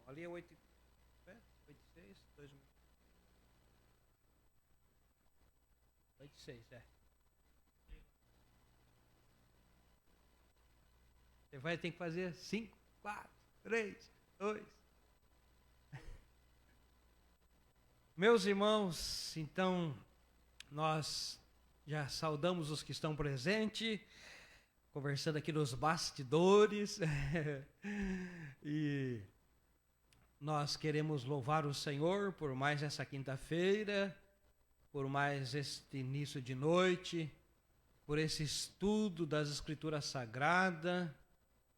Ali é 8, 6, 2, 8, 6, é. Você vai ter que fazer 5, 4, 3, 2. Meus irmãos, então, nós já saudamos os que estão presentes, conversando aqui nos bastidores, e nós queremos louvar o Senhor por mais essa quinta-feira, por mais este início de noite, por esse estudo das Escrituras Sagradas.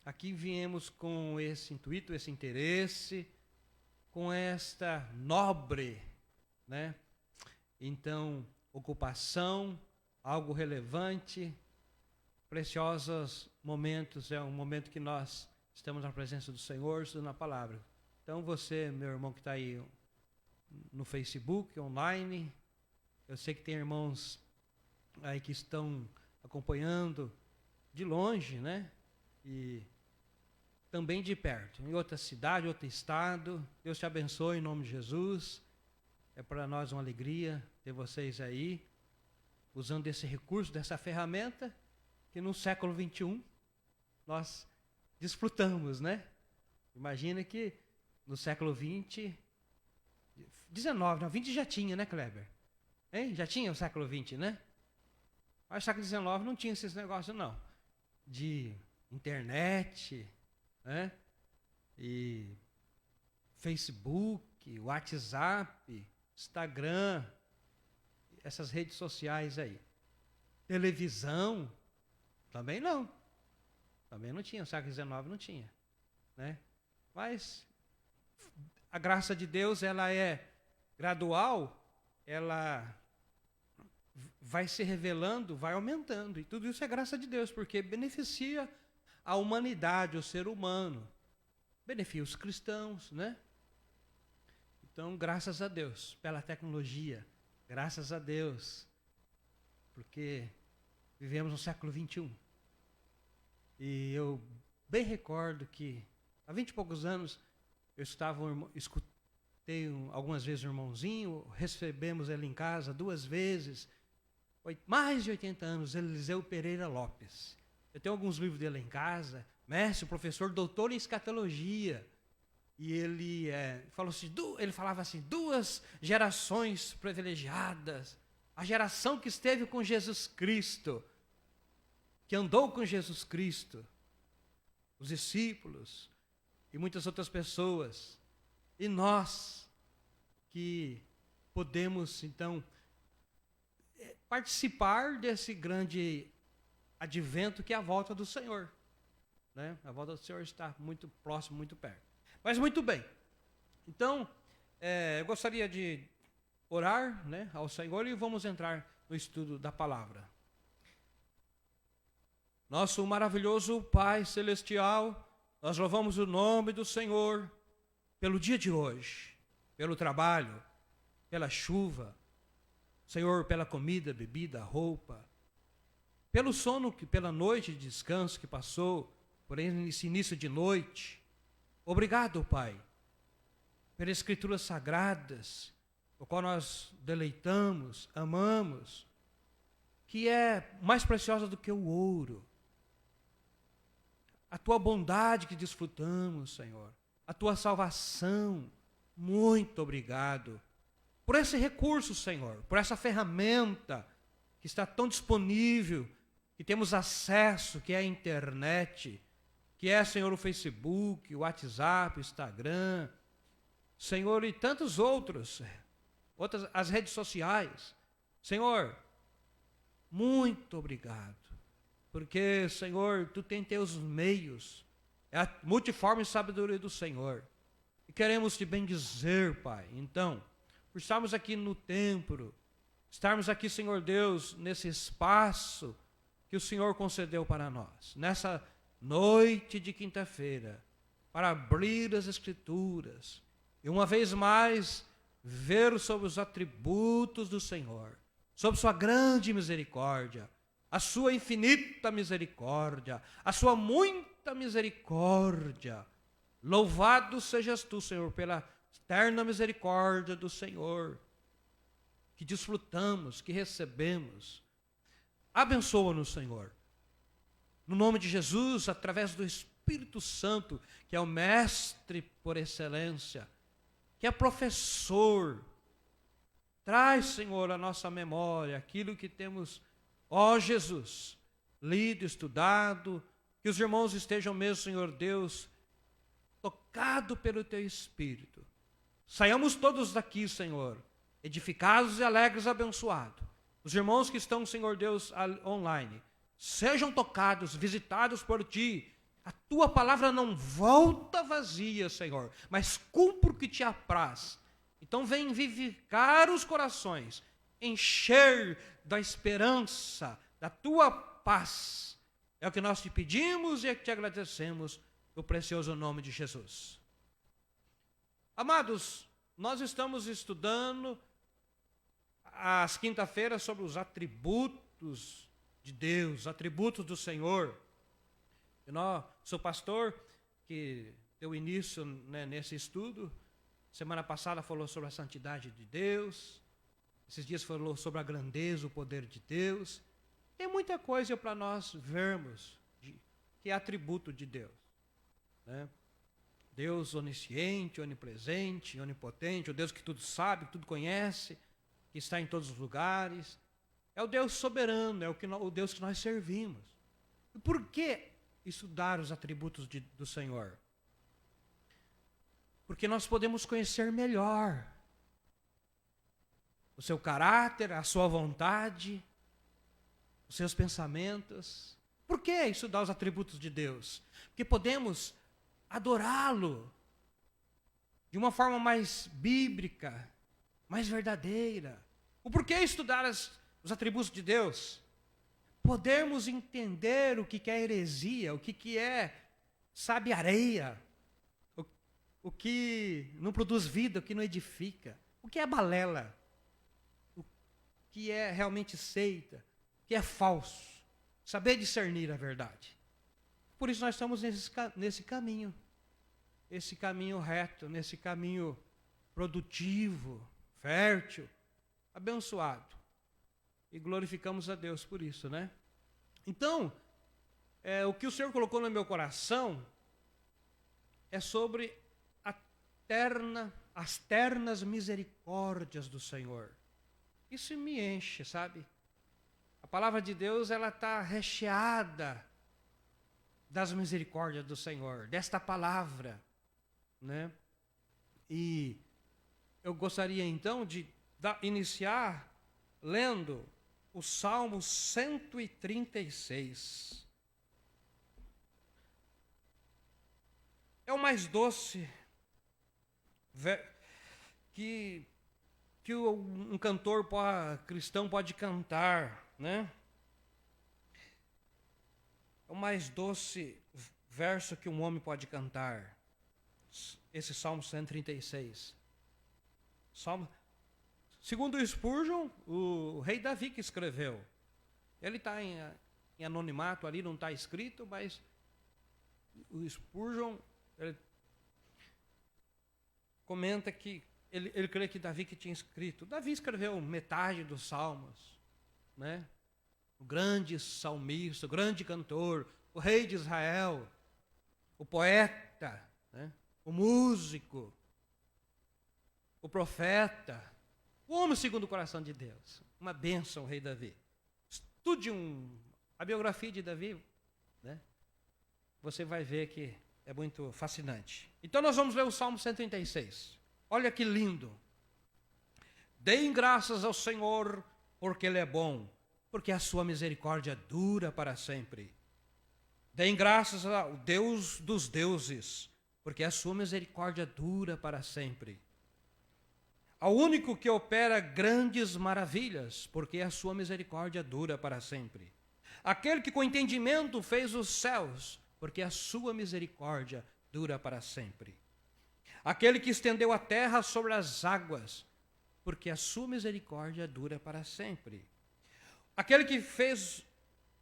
Aqui viemos com esse intuito, esse interesse, com esta nobre, né? Então, ocupação, algo relevante, preciosos momentos, é um momento que nós estamos na presença do Senhor, estudando a palavra. Então você, meu irmão que está aí no Facebook, online, eu sei que tem irmãos aí que estão acompanhando de longe, né? E também de perto, em outra cidade, outro estado. Deus te abençoe em nome de Jesus. É para nós uma alegria ter vocês aí, usando esse recurso, dessa ferramenta, que no século XXI nós desfrutamos, né? Imagina que no século XX, 19, não, 20 já tinha, né, Kleber? Hein? Já tinha o século XX, né? Mas o século XIX não tinha esses negócios, não. De internet, né? E Facebook, WhatsApp, Instagram, essas redes sociais aí. Televisão, também não. Também não tinha, o século XIX não tinha, né? Mas a graça de Deus, ela é gradual, ela vai se revelando, vai aumentando. E tudo isso é graça de Deus, porque beneficia a humanidade, o ser humano. Beneficia os cristãos, né? Então, graças a Deus pela tecnologia. Graças a Deus, porque vivemos no século XXI. E eu bem recordo que há 20 e poucos anos eu escutei algumas vezes o irmãozinho, recebemos ele em casa 2 vezes, mais de 80 anos, Eliseu Pereira Lopes. Eu tenho alguns livros dele em casa, mestre, professor, doutor em escatologia. E ele falava assim, 2 gerações privilegiadas. A geração que esteve com Jesus Cristo, que andou com Jesus Cristo, os discípulos e muitas outras pessoas. E nós que podemos, então, participar desse grande advento que é a volta do Senhor, né? A volta do Senhor está muito próximo, muito perto. Mas muito bem, então, eu gostaria de orar, né, ao Senhor e vamos entrar no estudo da palavra. Nosso maravilhoso Pai Celestial, nós louvamos o nome do Senhor pelo dia de hoje, pelo trabalho, pela chuva, Senhor, pela comida, bebida, roupa, pelo sono, pela noite de descanso que passou, por esse início de noite. Obrigado, Pai, pelas Escrituras Sagradas, o qual nós deleitamos, amamos, que é mais preciosa do que o ouro. A Tua bondade que desfrutamos, Senhor, a Tua salvação, muito obrigado por esse recurso, Senhor, por essa ferramenta que está tão disponível, que temos acesso, que é a internet, que é, Senhor, o Facebook, o WhatsApp, o Instagram, Senhor, e tantos outras, as redes sociais. Senhor, muito obrigado, porque, Senhor, Tu tem Teus meios, é a multiforme sabedoria do Senhor, e queremos Te bendizer, Pai. Então, por estarmos aqui no templo, estarmos aqui, Senhor Deus, nesse espaço que o Senhor concedeu para nós, nessa noite de quinta-feira, para abrir as Escrituras e uma vez mais ver sobre os atributos do Senhor, sobre sua grande misericórdia, a sua infinita misericórdia, a sua muita misericórdia, Louvado sejas tu, Senhor, pela eterna misericórdia do Senhor, que desfrutamos, que recebemos. Abençoa-nos, Senhor. No nome de Jesus, através do Espírito Santo, que é o mestre por excelência, que é professor. Traz, Senhor, à nossa memória aquilo que temos, ó Jesus, lido, estudado, que os irmãos estejam mesmo, Senhor Deus, tocados pelo Teu Espírito. Saiamos todos daqui, Senhor, edificados e alegres, abençoados. Os irmãos que estão, Senhor Deus, online, sejam tocados, visitados por Ti. A Tua palavra não volta vazia, Senhor, mas cumpre o que Te apraz. Então vem vivificar os corações, encher da esperança, da Tua paz. É o que nós Te pedimos e é que Te agradecemos, no precioso nome de Jesus. Amados, nós estamos estudando às quinta-feiras sobre os atributos de Deus, atributos do Senhor. Eu sou pastor que deu início, né, nesse estudo. Semana passada falou sobre a santidade de Deus. Esses dias falou sobre a grandeza, o poder de Deus. Tem muita coisa para nós vermos que é atributo de Deus, né? Deus onisciente, onipresente, onipotente, o Deus que tudo sabe, tudo conhece, que está em todos os lugares. É o Deus soberano, é o Deus que nós servimos. E por que estudar os atributos do Senhor? Porque nós podemos conhecer melhor o seu caráter, a sua vontade, os seus pensamentos. Por que estudar os atributos de Deus? Porque podemos adorá-lo de uma forma mais bíblica, mais verdadeira. O porquê estudar os atributos de Deus? Podermos entender o que é heresia, o que é, sabe, areia, o que não produz vida, o que não edifica, o que é balela, o que é realmente seita, o que é falso. Saber discernir a verdade. Por isso nós estamos nesse caminho, esse caminho reto, nesse caminho produtivo, fértil, abençoado. E glorificamos a Deus por isso, né? Então, o que o Senhor colocou no meu coração é sobre as ternas misericórdias do Senhor. Isso me enche, sabe? A palavra de Deus, ela está recheada das misericórdias do Senhor, desta palavra, né? E eu gostaria então de iniciar lendo o Salmo 136. É o mais doce que um cantor cristão pode cantar, né? É o mais doce verso que um homem pode cantar. Esse Salmo 136. Segundo o Spurgeon, o rei Davi que escreveu. Ele está em anonimato ali, não está escrito, mas o Spurgeon comenta que ele crê que Davi que tinha escrito. Davi escreveu metade dos salmos, né? O grande salmista, o grande cantor, o rei de Israel, o poeta, né? O músico, o profeta, o homem segundo o coração de Deus. Uma bênção, o rei Davi. Estude a biografia de Davi, né? Você vai ver que é muito fascinante. Então nós vamos ler o Salmo 136. Olha que lindo. Deem graças ao Senhor, porque Ele é bom, porque a sua misericórdia dura para sempre. Deem graças ao Deus dos deuses, porque a sua misericórdia dura para sempre. Ao único que opera grandes maravilhas, porque a sua misericórdia dura para sempre. Aquele que com entendimento fez os céus, porque a sua misericórdia dura para sempre. Aquele que estendeu a terra sobre as águas, porque a sua misericórdia dura para sempre. Aquele que fez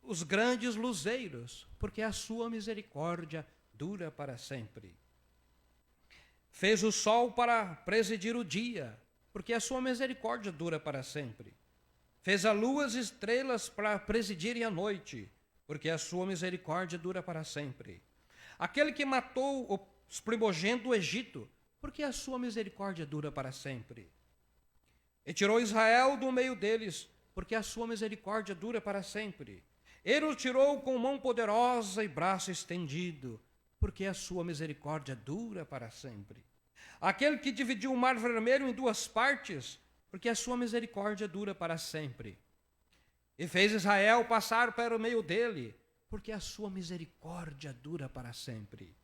os grandes luzeiros, porque a sua misericórdia dura para sempre. Fez o sol para presidir o dia, porque a sua misericórdia dura para sempre. Fez a lua e as estrelas para presidirem a noite, porque a sua misericórdia dura para sempre. Aquele que matou os primogênitos do Egito, porque a sua misericórdia dura para sempre. E tirou Israel do meio deles, porque a sua misericórdia dura para sempre. Ele o tirou com mão poderosa e braço estendido, porque a sua misericórdia dura para sempre. Aquele que dividiu o mar vermelho em duas partes, porque a sua misericórdia dura para sempre. E fez Israel passar para o meio dele, porque a sua misericórdia dura para sempre.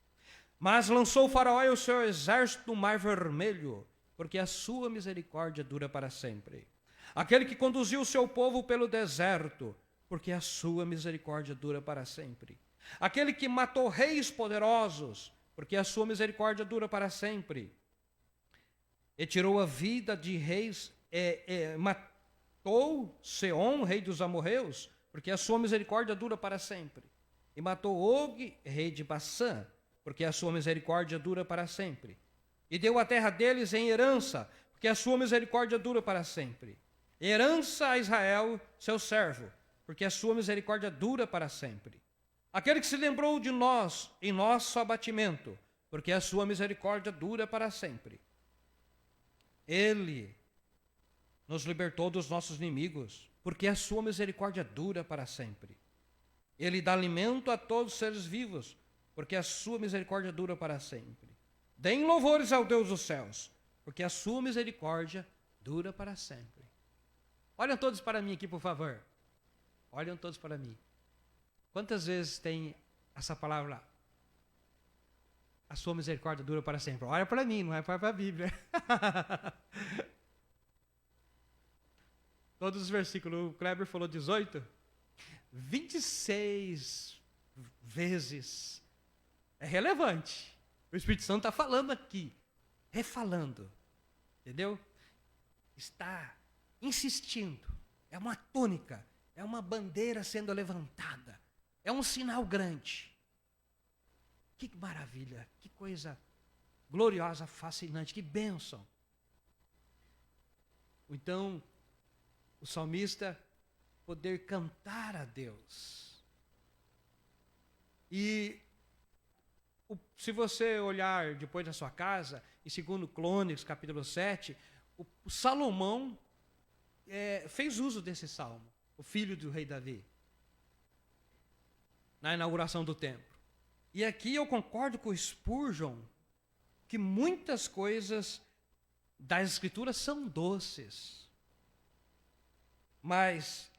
Mas lançou Faraó e o seu exército no mar vermelho, porque a sua misericórdia dura para sempre. Aquele que conduziu o seu povo pelo deserto, porque a sua misericórdia dura para sempre. Aquele que matou reis poderosos, porque a sua misericórdia dura para sempre. E tirou a vida de reis, matou Seom, rei dos amorreus, porque a sua misericórdia dura para sempre. E matou Og, rei de Bassã, porque a sua misericórdia dura para sempre. E deu a terra deles em herança, porque a sua misericórdia dura para sempre. Herança a Israel, seu servo, porque a sua misericórdia dura para sempre. Aquele que se lembrou de nós em nosso abatimento, porque a sua misericórdia dura para sempre. Ele nos libertou dos nossos inimigos, porque a sua misericórdia dura para sempre. Ele dá alimento a todos os seres vivos, porque a sua misericórdia dura para sempre. Deem louvores ao Deus dos céus, porque a sua misericórdia dura para sempre. Olhem todos para mim aqui, por favor. Olhem todos para mim. Quantas vezes tem essa palavra lá? A sua misericórdia dura para sempre. Olha para mim, não é para a Bíblia. Todos os versículos, o Kleber falou 18. 26 vezes. É relevante. O Espírito Santo está falando aqui. Refalando. Entendeu? Está insistindo. É uma tônica. É uma bandeira sendo levantada. É um sinal grande. Que maravilha, que coisa gloriosa, fascinante, que bênção. Então, o salmista poder cantar a Deus. E se você olhar depois na sua casa, em 2 Crônicas, capítulo 7, o Salomão fez uso desse salmo, o filho do rei Davi, na inauguração do templo. E aqui eu concordo com o Spurgeon, que muitas coisas das Escrituras são doces, mas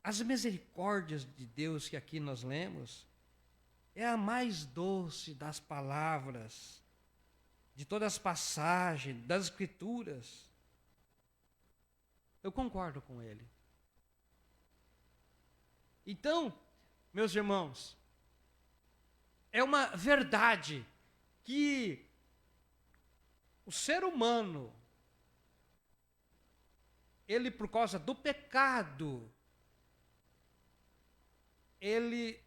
as misericórdias de Deus que aqui nós lemos é a mais doce das palavras, de todas as passagens das Escrituras. Eu concordo com ele. Então, meus irmãos, é uma verdade que o ser humano, ele por causa do pecado, ele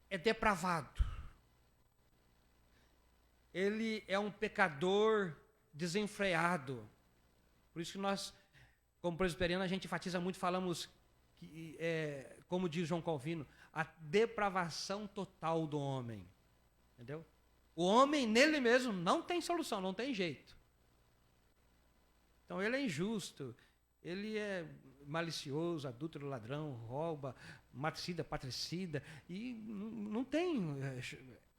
é depravado. Ele é um pecador desenfreado. Por isso que nós, como presbiteriano, a gente enfatiza muito, falamos, que, como diz João Calvino, a depravação total do homem. Entendeu? O homem nele mesmo não tem solução, não tem jeito. Então ele é injusto, ele é malicioso, adúltero, ladrão, rouba, matricida, patricida, e não tem.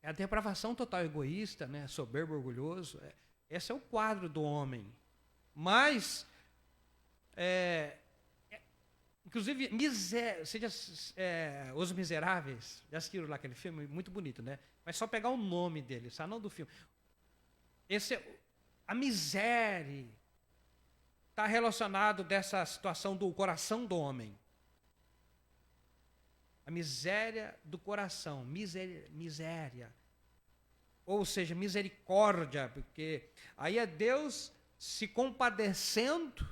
É a depravação total, egoísta, né? Soberbo, orgulhoso. Esse é o quadro do homem. Mas, inclusive, Os Miseráveis, já assistiram lá aquele filme? Muito bonito, né? Mas só pegar o nome dele, só não do filme. A miséria está relacionado dessa situação do coração do homem. A miséria do coração, miséria. Ou seja, misericórdia, porque aí é Deus se compadecendo,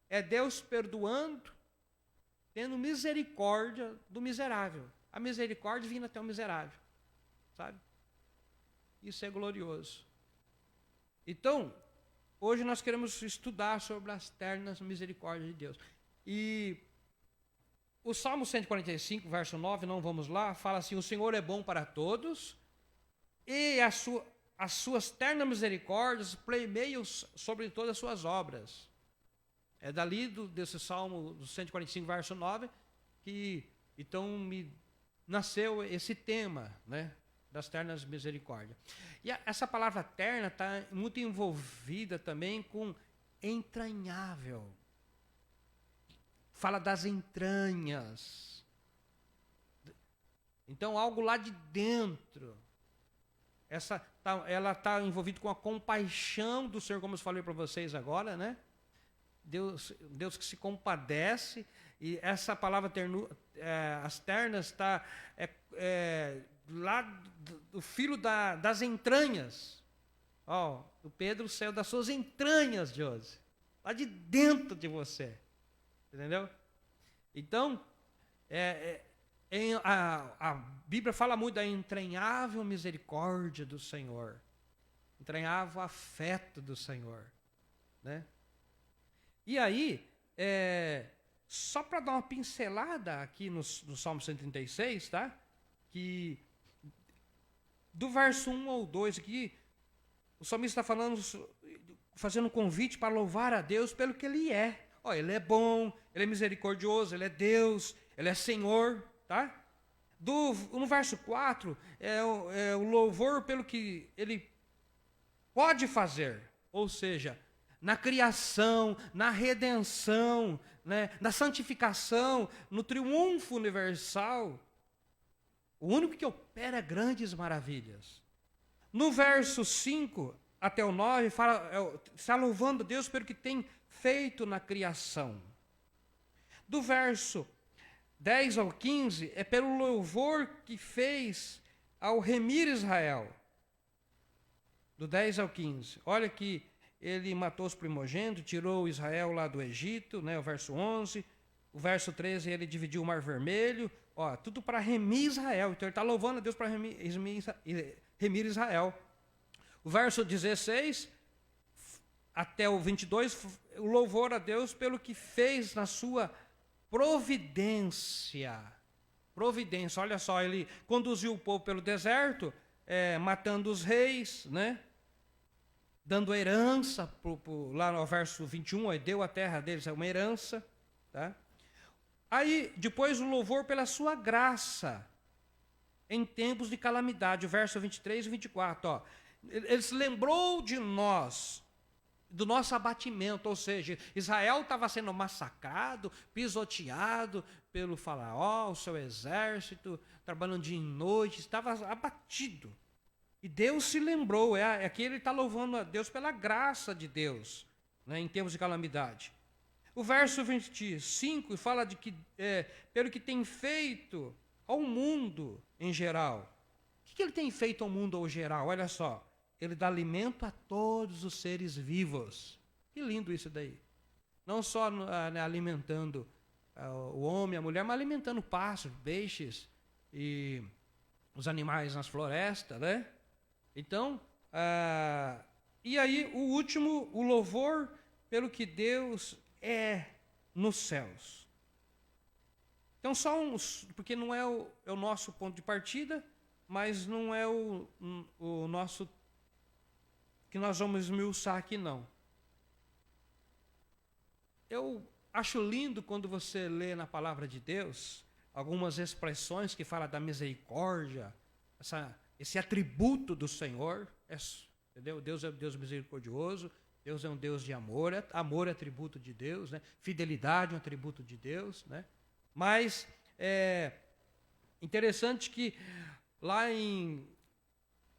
é Deus perdoando, tendo misericórdia do miserável. A misericórdia vindo até o miserável, sabe? Isso é glorioso. Então, hoje nós queremos estudar sobre as ternas misericórdias de Deus. E o Salmo 145, verso 9, não vamos lá, fala assim: o Senhor é bom para todos, e as suas ternas misericórdias plemeiam sobre todas as suas obras. É dali desse Salmo do 145, verso 9, que então me nasceu esse tema, né, das ternas misericórdias. E essa palavra terna está muito envolvida também com entranhável. Fala das entranhas. Então, algo lá de dentro. Ela está envolvida com a compaixão do Senhor, como eu falei para vocês agora, né? Deus que se compadece, e essa palavra as ternas está lá do filo das entranhas. Ó, o Pedro saiu das suas entranhas, Josi, lá de dentro de você, entendeu? Então, a Bíblia fala muito da entranhável misericórdia do Senhor, entranhável afeto do Senhor, né? E aí, só para dar uma pincelada aqui no Salmo 136, tá? Que do verso 1 ao 2 aqui, o salmista está falando, fazendo um convite para louvar a Deus pelo que Ele é. Ó, Ele é bom, Ele é misericordioso, Ele é Deus, Ele é Senhor, tá? No verso 4, é o louvor pelo que Ele pode fazer, ou seja, na criação, na redenção, né, na santificação, no triunfo universal, o único que opera grandes maravilhas. No verso 5 até o 9, está louvando Deus pelo que tem feito na criação. Do verso 10 ao 15, é pelo louvor que fez ao remir Israel. Do 10 ao 15, olha que ele matou os primogênitos, tirou Israel lá do Egito, né, o verso 11. O verso 13, ele dividiu o Mar Vermelho. Ó, tudo para remir Israel. Então ele está louvando a Deus para remir Israel. O verso 16 até o 22, o louvor a Deus pelo que fez na sua providência. Providência, olha só, ele conduziu o povo pelo deserto, matando os reis, né? Dando herança, lá no verso 21, aí deu a terra deles, é uma herança. Tá? Aí, depois o louvor pela sua graça, em tempos de calamidade, o verso 23 e 24. Ó, ele se lembrou de nós, do nosso abatimento, ou seja, Israel estava sendo massacrado, pisoteado pelo faraó, o seu exército, trabalhando dia e noite, estava abatido. E Deus se lembrou, aqui ele está louvando a Deus pela graça de Deus, né, em tempos de calamidade. O verso 25 fala de que, pelo que tem feito ao mundo em geral. O que ele tem feito ao mundo em geral? Olha só, ele dá alimento a todos os seres vivos. Que lindo isso daí. Não só alimentando o homem, a mulher, mas alimentando pássaros, peixes e os animais nas florestas, né? Então, e aí o último, o louvor pelo que Deus é nos céus. Então, porque não é o nosso ponto de partida, mas não é o nosso, que nós vamos esmiuçar aqui, não. Eu acho lindo quando você lê na palavra de Deus algumas expressões que falam da misericórdia, esse atributo do Senhor, entendeu? Deus é um Deus misericordioso, Deus é um Deus de amor, amor é atributo de Deus, né? Fidelidade é um atributo de Deus, né? Mas é interessante que lá em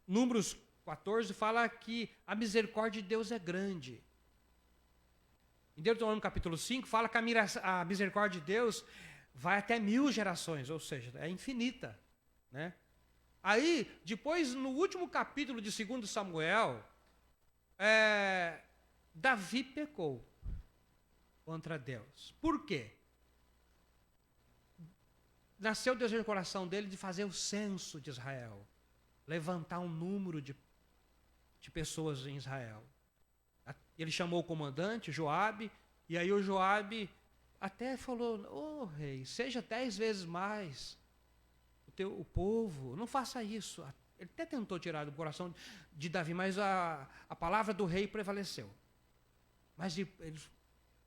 Números 14 fala que a misericórdia de Deus é grande. Em Deuteronômio capítulo 5 fala que a misericórdia de Deus vai até 1000 gerações, ou seja, é infinita, né? Aí, depois, no último capítulo de 2 Samuel, Davi pecou contra Deus. Por quê? Nasceu o desejo no coração dele de fazer o censo de Israel, levantar um número de pessoas em Israel. Ele chamou o comandante, Joabe, e aí o Joabe até falou: ô rei, seja 10 vezes mais o povo, não faça isso. Ele até tentou tirar do coração de Davi, mas a palavra do rei prevaleceu. Mas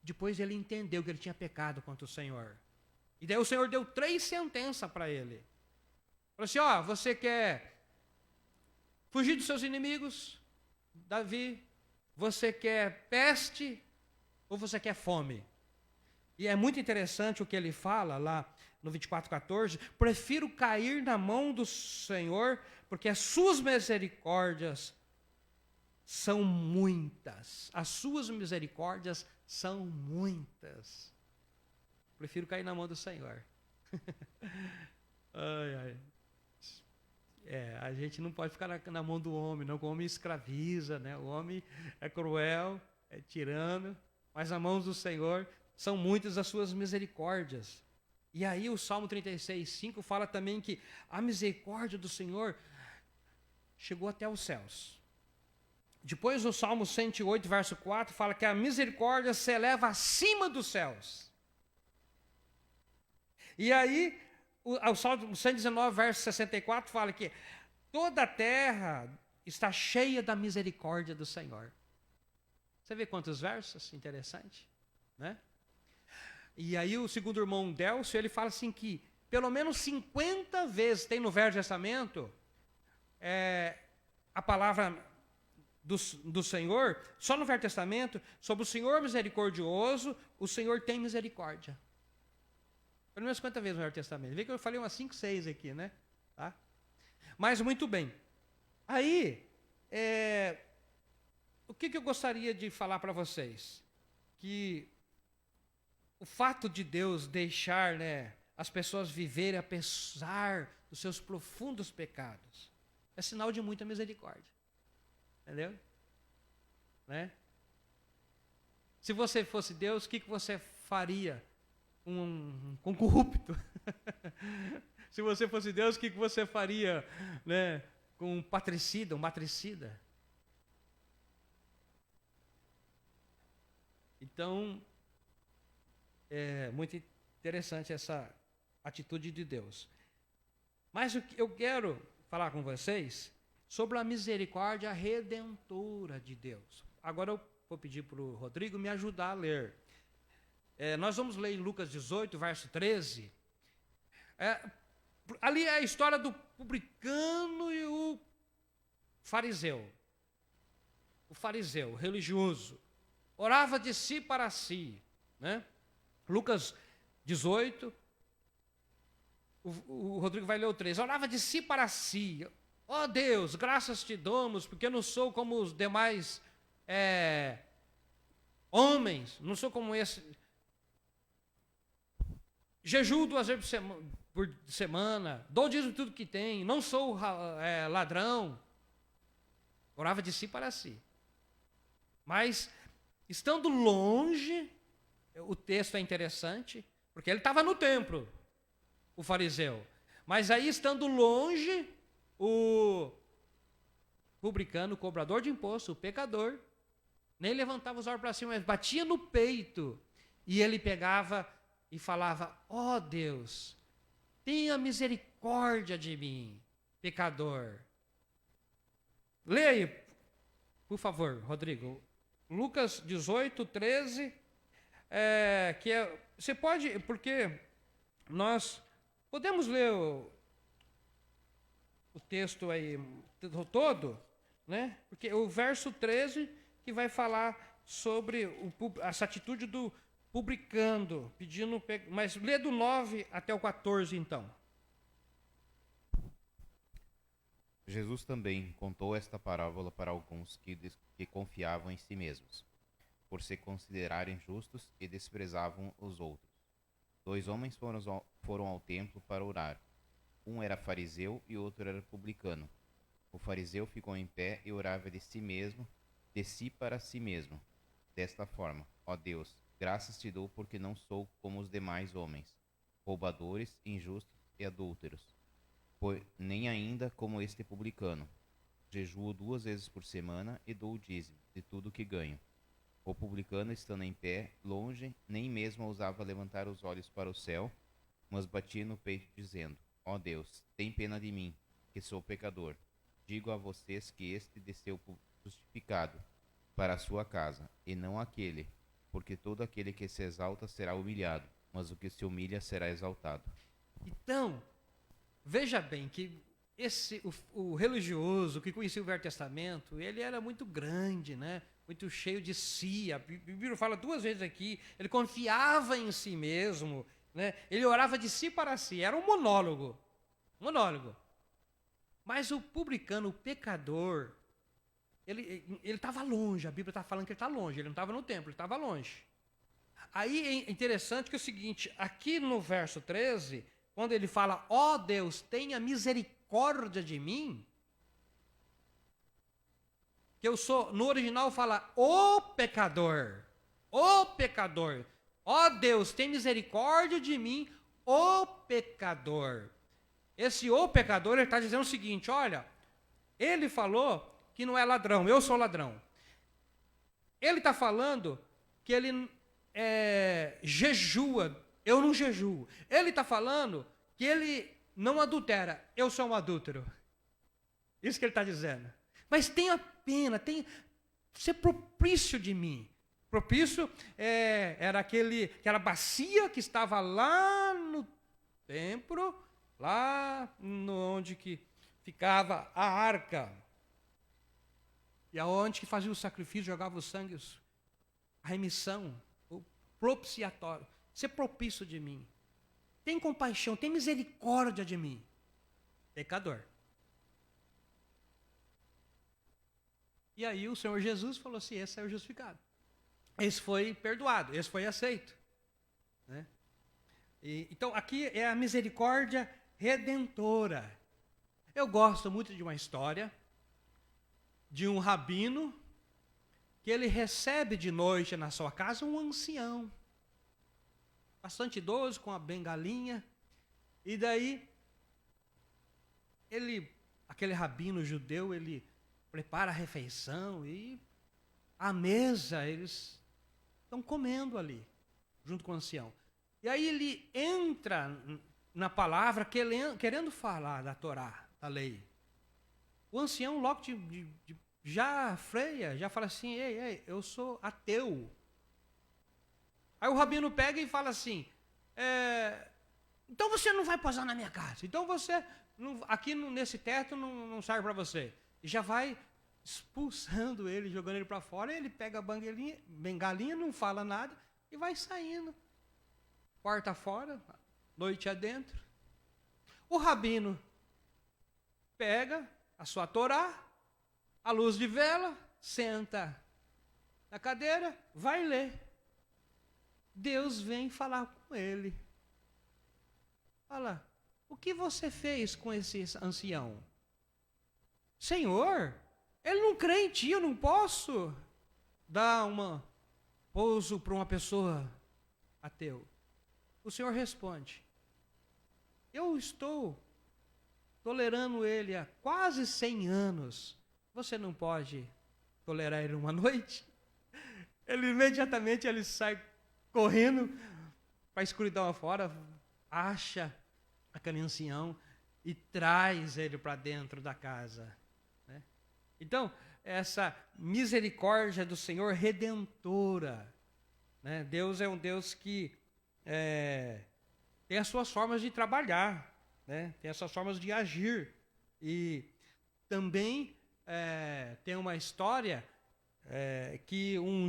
depois ele entendeu que ele tinha pecado contra o Senhor. E daí o Senhor deu 3 sentenças para ele. Falou assim: ó, você quer fugir dos seus inimigos, Davi? Você quer peste ou você quer fome? E é muito interessante o que ele fala lá no 24:14. Prefiro cair na mão do Senhor, porque as suas misericórdias são muitas. As suas misericórdias são muitas. Prefiro cair na mão do Senhor. Ai, ai. A gente não pode ficar na mão do homem, não, que o homem escraviza, né? O homem é cruel, é tirano, mas na mão do Senhor são muitas as suas misericórdias. E aí o Salmo 36:5 fala também que a misericórdia do Senhor chegou até os céus. Depois o Salmo 108, verso 4, fala que a misericórdia se eleva acima dos céus. E aí o Salmo 119, verso 64, fala que toda a terra está cheia da misericórdia do Senhor. Você vê quantos versos? Interessante, né? E aí o segundo irmão Delcio, ele fala assim que pelo menos 50 vezes tem no Velho Testamento a palavra do Senhor, só no Velho Testamento, sobre o Senhor misericordioso, o Senhor tem misericórdia. Pelo menos 50 vezes no Velho Testamento. Vê que eu falei umas 5, 6 aqui, né? Tá? Mas muito bem. Aí, o que eu gostaria de falar para vocês? Que o fato de Deus deixar, né, as pessoas viverem apesar dos seus profundos pecados é sinal de muita misericórdia. Entendeu? Né? Se você fosse Deus, o que você faria com corrupto? Se você fosse Deus, o que você faria, né, com um patricida, um matricida? Então, é muito interessante essa atitude de Deus. Mas eu quero falar com vocês sobre a misericórdia redentora de Deus. Agora eu vou pedir para o Rodrigo me ajudar a ler. Nós vamos ler em Lucas 18, verso 13. Ali é a história do publicano e o fariseu. O fariseu, religioso, orava de si para si, né? Lucas 18, o Rodrigo vai ler o 13. Orava de si para si. Ó Deus, graças te damos, porque eu não sou como os demais homens, não sou como esse. Jejuo 2 vezes por semana, dou dízimo tudo que tem, não sou ladrão. Orava de si para si. Mas, estando longe, o texto é interessante, porque ele estava no templo, o fariseu. Mas aí, estando longe, o publicano, o cobrador de imposto, o pecador, nem levantava os olhos para cima, mas batia no peito. E ele pegava e falava: ó Deus, tenha misericórdia de mim, pecador. Leia aí, por favor, Rodrigo. Lucas 18, 13. Você pode, porque nós podemos ler o texto aí todo, né? Porque o verso 13 que vai falar sobre essa atitude do publicano, pedindo, mas lê do 9 até o 14 então. Jesus também contou esta parábola para alguns que confiavam em si mesmos, por se considerarem justos e desprezavam os outros. 2 homens foram ao templo para orar. Um era fariseu e outro era publicano. O fariseu ficou em pé e orava de si para si mesmo, desta forma: ó Deus, graças te dou porque não sou como os demais homens, roubadores, injustos e adúlteros, nem ainda como este publicano. Jejuo 2 vezes por semana e dou o dízimo de tudo que ganho. O publicano, estando em pé, longe, nem mesmo ousava levantar os olhos para o céu, mas batia no peito, dizendo: Ó Deus, tem pena de mim, que sou pecador. Digo a vocês que este desceu justificado para a sua casa, e não aquele, porque todo aquele que se exalta será humilhado, mas o que se humilha será exaltado. Então, veja bem que o religioso que conhecia o Velho Testamento, ele era muito grande, né? Muito cheio de si. A Bíblia fala 2 vezes aqui, ele confiava em si mesmo, né? Ele orava de si para si, era um monólogo. Monólogo. Mas o publicano, o pecador, ele estava longe, a Bíblia está falando que ele está longe, ele não estava no templo, ele estava longe. Aí é interessante que é o seguinte, aqui no verso 13, quando ele fala, ó Deus, tenha misericórdia de mim, que eu sou, no original fala, o pecador, ó Deus, tem misericórdia de mim, o pecador. Esse o pecador, ele está dizendo o seguinte, olha, ele falou que não é ladrão, eu sou ladrão. Ele está falando que ele jejua, eu não jejuo. Ele está falando que ele não adultera, eu sou um adúltero. Isso que ele está dizendo. Mas tenha pena, ser propício de mim. Propício era aquela bacia que estava lá no templo, lá onde que ficava a arca. E aonde que fazia o sacrifício, jogava o sangue, a remissão, o propiciatório. Ser propício de mim. Tem compaixão, tem misericórdia de mim. Pecador. E aí o Senhor Jesus falou assim, esse é o justificado. Esse foi perdoado, esse foi aceito. Né? Então aqui é a misericórdia redentora. Eu gosto muito de uma história de um rabino que ele recebe de noite na sua casa um ancião, bastante idoso, com a bengalinha, e daí aquele rabino judeu, ele prepara a refeição e à mesa eles estão comendo ali, junto com o ancião. E aí ele entra na palavra querendo falar da Torá, da lei. O ancião logo já freia, já fala assim, ei, eu sou ateu. Aí o rabino pega e fala assim, então você não vai posar na minha casa, então você, aqui nesse teto não serve para você. E já vai expulsando ele, jogando ele para fora, ele pega a bengalinha, não fala nada e vai saindo. Porta fora, noite adentro. O rabino pega a sua Torá, a luz de vela, senta na cadeira, vai ler. Deus vem falar com ele. Fala, o que você fez com esse ancião? Senhor, ele não crê em ti, eu não posso dar pouso para uma pessoa ateu. O Senhor responde, eu estou tolerando ele há quase 100 anos. Você não pode tolerar ele uma noite? Ele imediatamente sai correndo para a escuridão afora, acha aquele ancião e traz ele para dentro da casa. Né? Então, essa misericórdia do Senhor redentora. Né? Deus é um Deus que tem as suas formas de trabalhar, né? Tem as suas formas de agir. E também tem uma história que um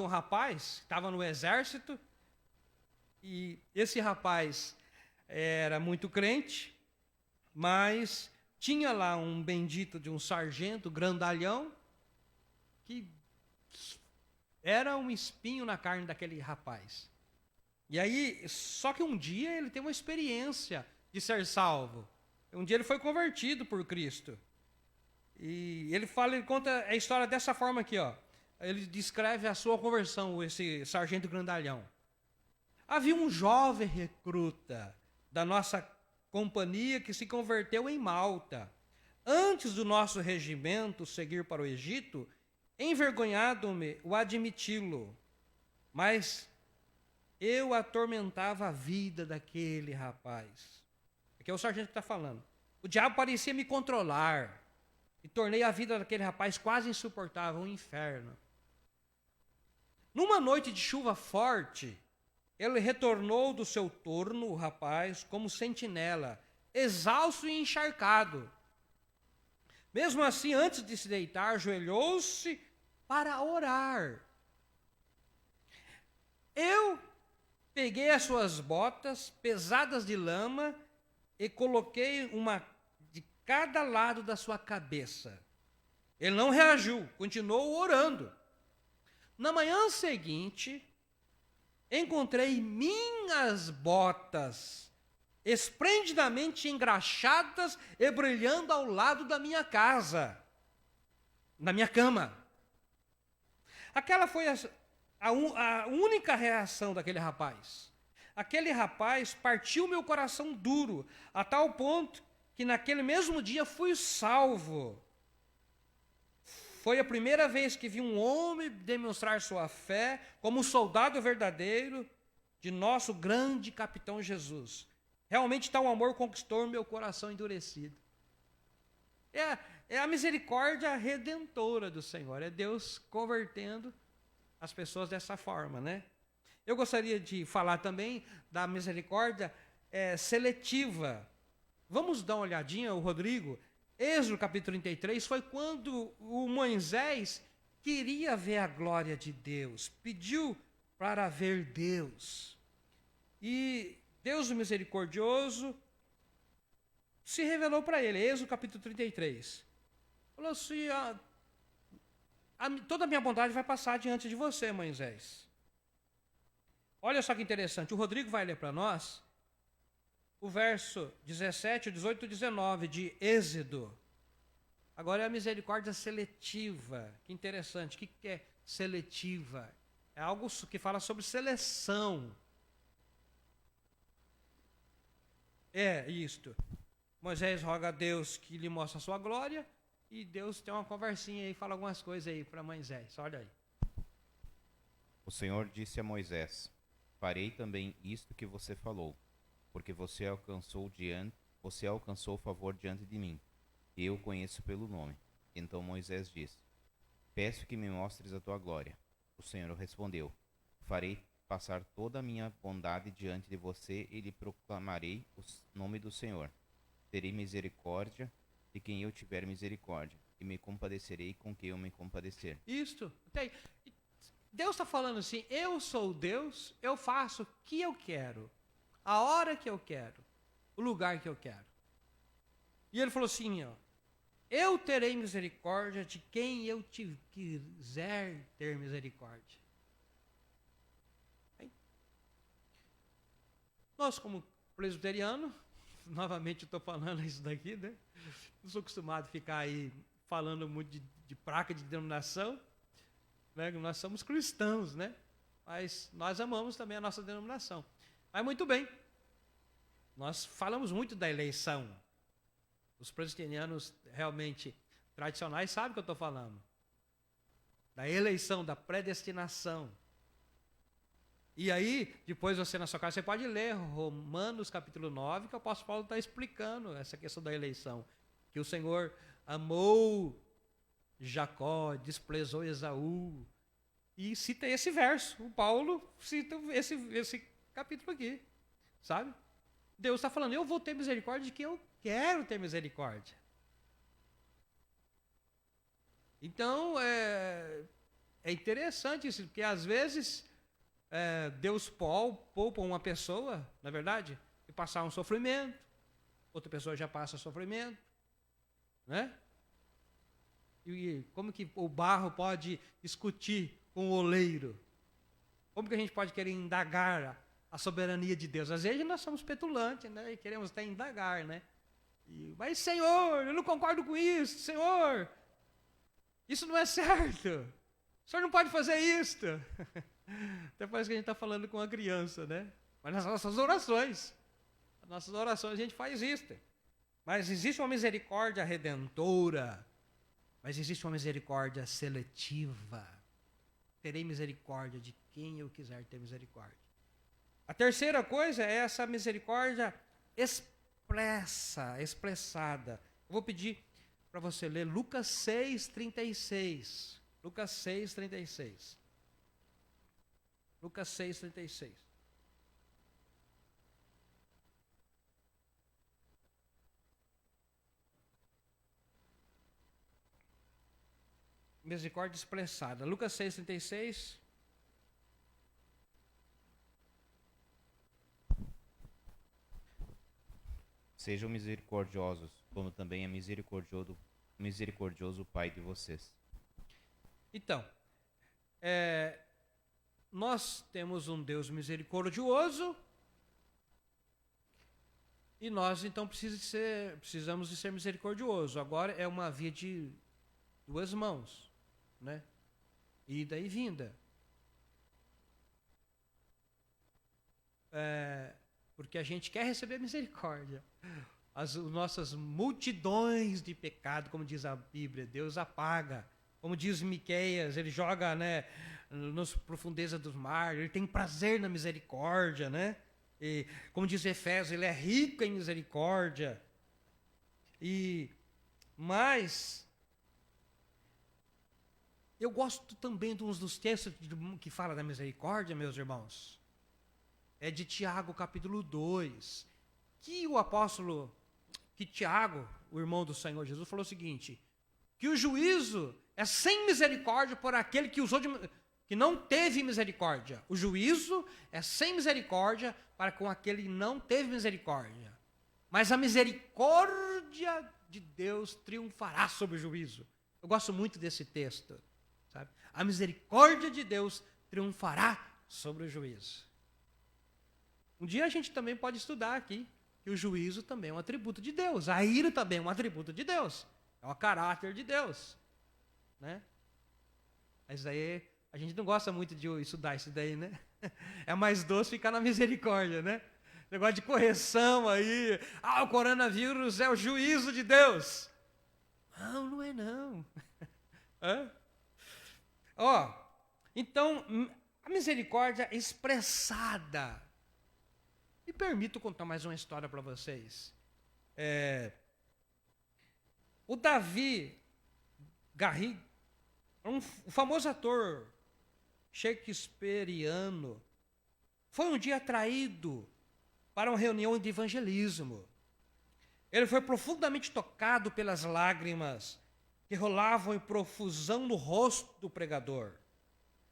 rapaz, estava no exército, e esse rapaz era muito crente, mas tinha lá um bendito de um sargento grandalhão, que era um espinho na carne daquele rapaz. E aí, só que um dia ele teve uma experiência de ser salvo. Um dia ele foi convertido por Cristo. E ele conta a história dessa forma aqui, ó. Ele descreve a sua conversão, esse sargento grandalhão. Havia um jovem recruta da nossa companhia que se converteu em Malta. Antes do nosso regimento seguir para o Egito, envergonhado-me o admiti-lo, mas eu atormentava a vida daquele rapaz. Aqui é o sargento que está falando. O diabo parecia me controlar e tornei a vida daquele rapaz quase insuportável, um inferno. Numa noite de chuva forte, ele retornou do seu turno, o rapaz, como sentinela, exausto e encharcado. Mesmo assim, antes de se deitar, ajoelhou-se para orar. Eu peguei as suas botas pesadas de lama e coloquei uma de cada lado da sua cabeça. Ele não reagiu, continuou orando. Na manhã seguinte, encontrei minhas botas esplendidamente engraxadas e brilhando ao lado da minha casa, na minha cama. Aquela foi a única reação daquele rapaz. Aquele rapaz partiu meu coração duro, a tal ponto que naquele mesmo dia fui salvo. Foi a primeira vez que vi um homem demonstrar sua fé como um soldado verdadeiro de nosso grande capitão Jesus. Realmente tal amor conquistou meu coração endurecido. É a misericórdia redentora do Senhor, é Deus convertendo as pessoas dessa forma, né? Eu gostaria de falar também da misericórdia seletiva. Vamos dar uma olhadinha, o Rodrigo. Êxodo capítulo 33 foi quando o Moisés queria ver a glória de Deus, pediu para ver Deus. E Deus, o misericordioso, se revelou para ele. Êxodo capítulo 33. Falou assim: toda a minha bondade vai passar diante de você, Moisés. Olha só que interessante, o Rodrigo vai ler para nós o verso 17, 18 e 19 de Êxodo. Agora é a misericórdia seletiva. Que interessante. O que é seletiva? É algo que fala sobre seleção. É isto. Moisés roga a Deus que lhe mostre a sua glória e Deus tem uma conversinha aí, fala algumas coisas aí para Moisés. Olha aí. O Senhor disse a Moisés: farei também isto que você falou, porque você alcançou favor diante de mim, e eu o conheço pelo nome. Então Moisés disse: peço que me mostres a tua glória. O Senhor respondeu: farei passar toda a minha bondade diante de você e lhe proclamarei o nome do Senhor. Terei misericórdia de quem eu tiver misericórdia, e me compadecerei com quem eu me compadecer. Isto. Deus está falando assim: eu sou Deus, eu faço o que eu quero, a hora que eu quero, o lugar que eu quero. E ele falou assim, ó: eu terei misericórdia de quem eu quiser ter misericórdia. Bem, nós, como presbiteriano, novamente eu estou falando isso daqui, né? Não sou acostumado a ficar aí falando muito de placa de denominação, né? Nós somos cristãos, né? Mas nós amamos também a nossa denominação. Mas muito bem, nós falamos muito da eleição. Os presbiterianos realmente tradicionais sabem o que eu estou falando. Da eleição, da predestinação. E aí, depois você na sua casa, você pode ler Romanos capítulo 9, que o apóstolo Paulo está explicando essa questão da eleição. Que o Senhor amou Jacó, desprezou Esaú. E cita esse verso. O Paulo cita esse capítulo aqui. Sabe? Deus está falando: eu vou ter misericórdia de quem eu quero ter misericórdia. Então, é interessante isso, porque às vezes Deus poupa uma pessoa, na verdade, e passar um sofrimento, outra pessoa já passa sofrimento, né? E como que o barro pode discutir com o oleiro? Como que a gente pode querer indagar a soberania de Deus? Às vezes nós somos petulantes, né? E queremos até indagar, né? Mas, Senhor, eu não concordo com isso, Senhor, isso não é certo, o Senhor não pode fazer isso. Até parece que a gente está falando com uma criança, né? Mas nas nossas orações a gente faz isso. Mas existe uma misericórdia redentora, Mas existe uma misericórdia seletiva. Terei misericórdia de quem eu quiser ter misericórdia. A terceira coisa é essa misericórdia expressada. Eu vou pedir para você ler Lucas 6:36. Lucas 6:36. Lucas 6:36. Misericórdia expressada. Lucas 6:36. Sejam misericordiosos, como também é misericordioso o Pai de vocês. Então, nós temos um Deus misericordioso e nós então precisamos de ser misericordiosos. Agora é uma via de duas mãos, né? Ida e vinda. Porque a gente quer receber misericórdia. As nossas multidões de pecado, como diz a Bíblia, Deus apaga. Como diz Miqueias, ele joga, né, nas profundezas do mar, ele tem prazer na misericórdia, né? E, como diz Efésios, ele é rico em misericórdia. Mas eu gosto também de uns dos textos que fala da misericórdia, meus irmãos. É de Tiago, capítulo 2, que Tiago, o irmão do Senhor Jesus, falou o seguinte, que o juízo é sem misericórdia por aquele que não teve misericórdia. O juízo é sem misericórdia para com aquele que não teve misericórdia. Mas a misericórdia de Deus triunfará sobre o juízo. Eu gosto muito desse texto, sabe? A misericórdia de Deus triunfará sobre o juízo. Um dia a gente também pode estudar aqui que o juízo também é um atributo de Deus. A ira também é um atributo de Deus. É um caráter de Deus, né? Mas daí a gente não gosta muito de estudar isso daí, né? É mais doce ficar na misericórdia, né? Negócio de correção aí. O coronavírus é o juízo de Deus. Não, não é não. Então, a misericórdia expressada. Me permito contar mais uma história para vocês. O Davi Garrigue, o famoso ator shakespeariano, foi um dia atraído para uma reunião de evangelismo. Ele foi profundamente tocado pelas lágrimas que rolavam em profusão no rosto do pregador.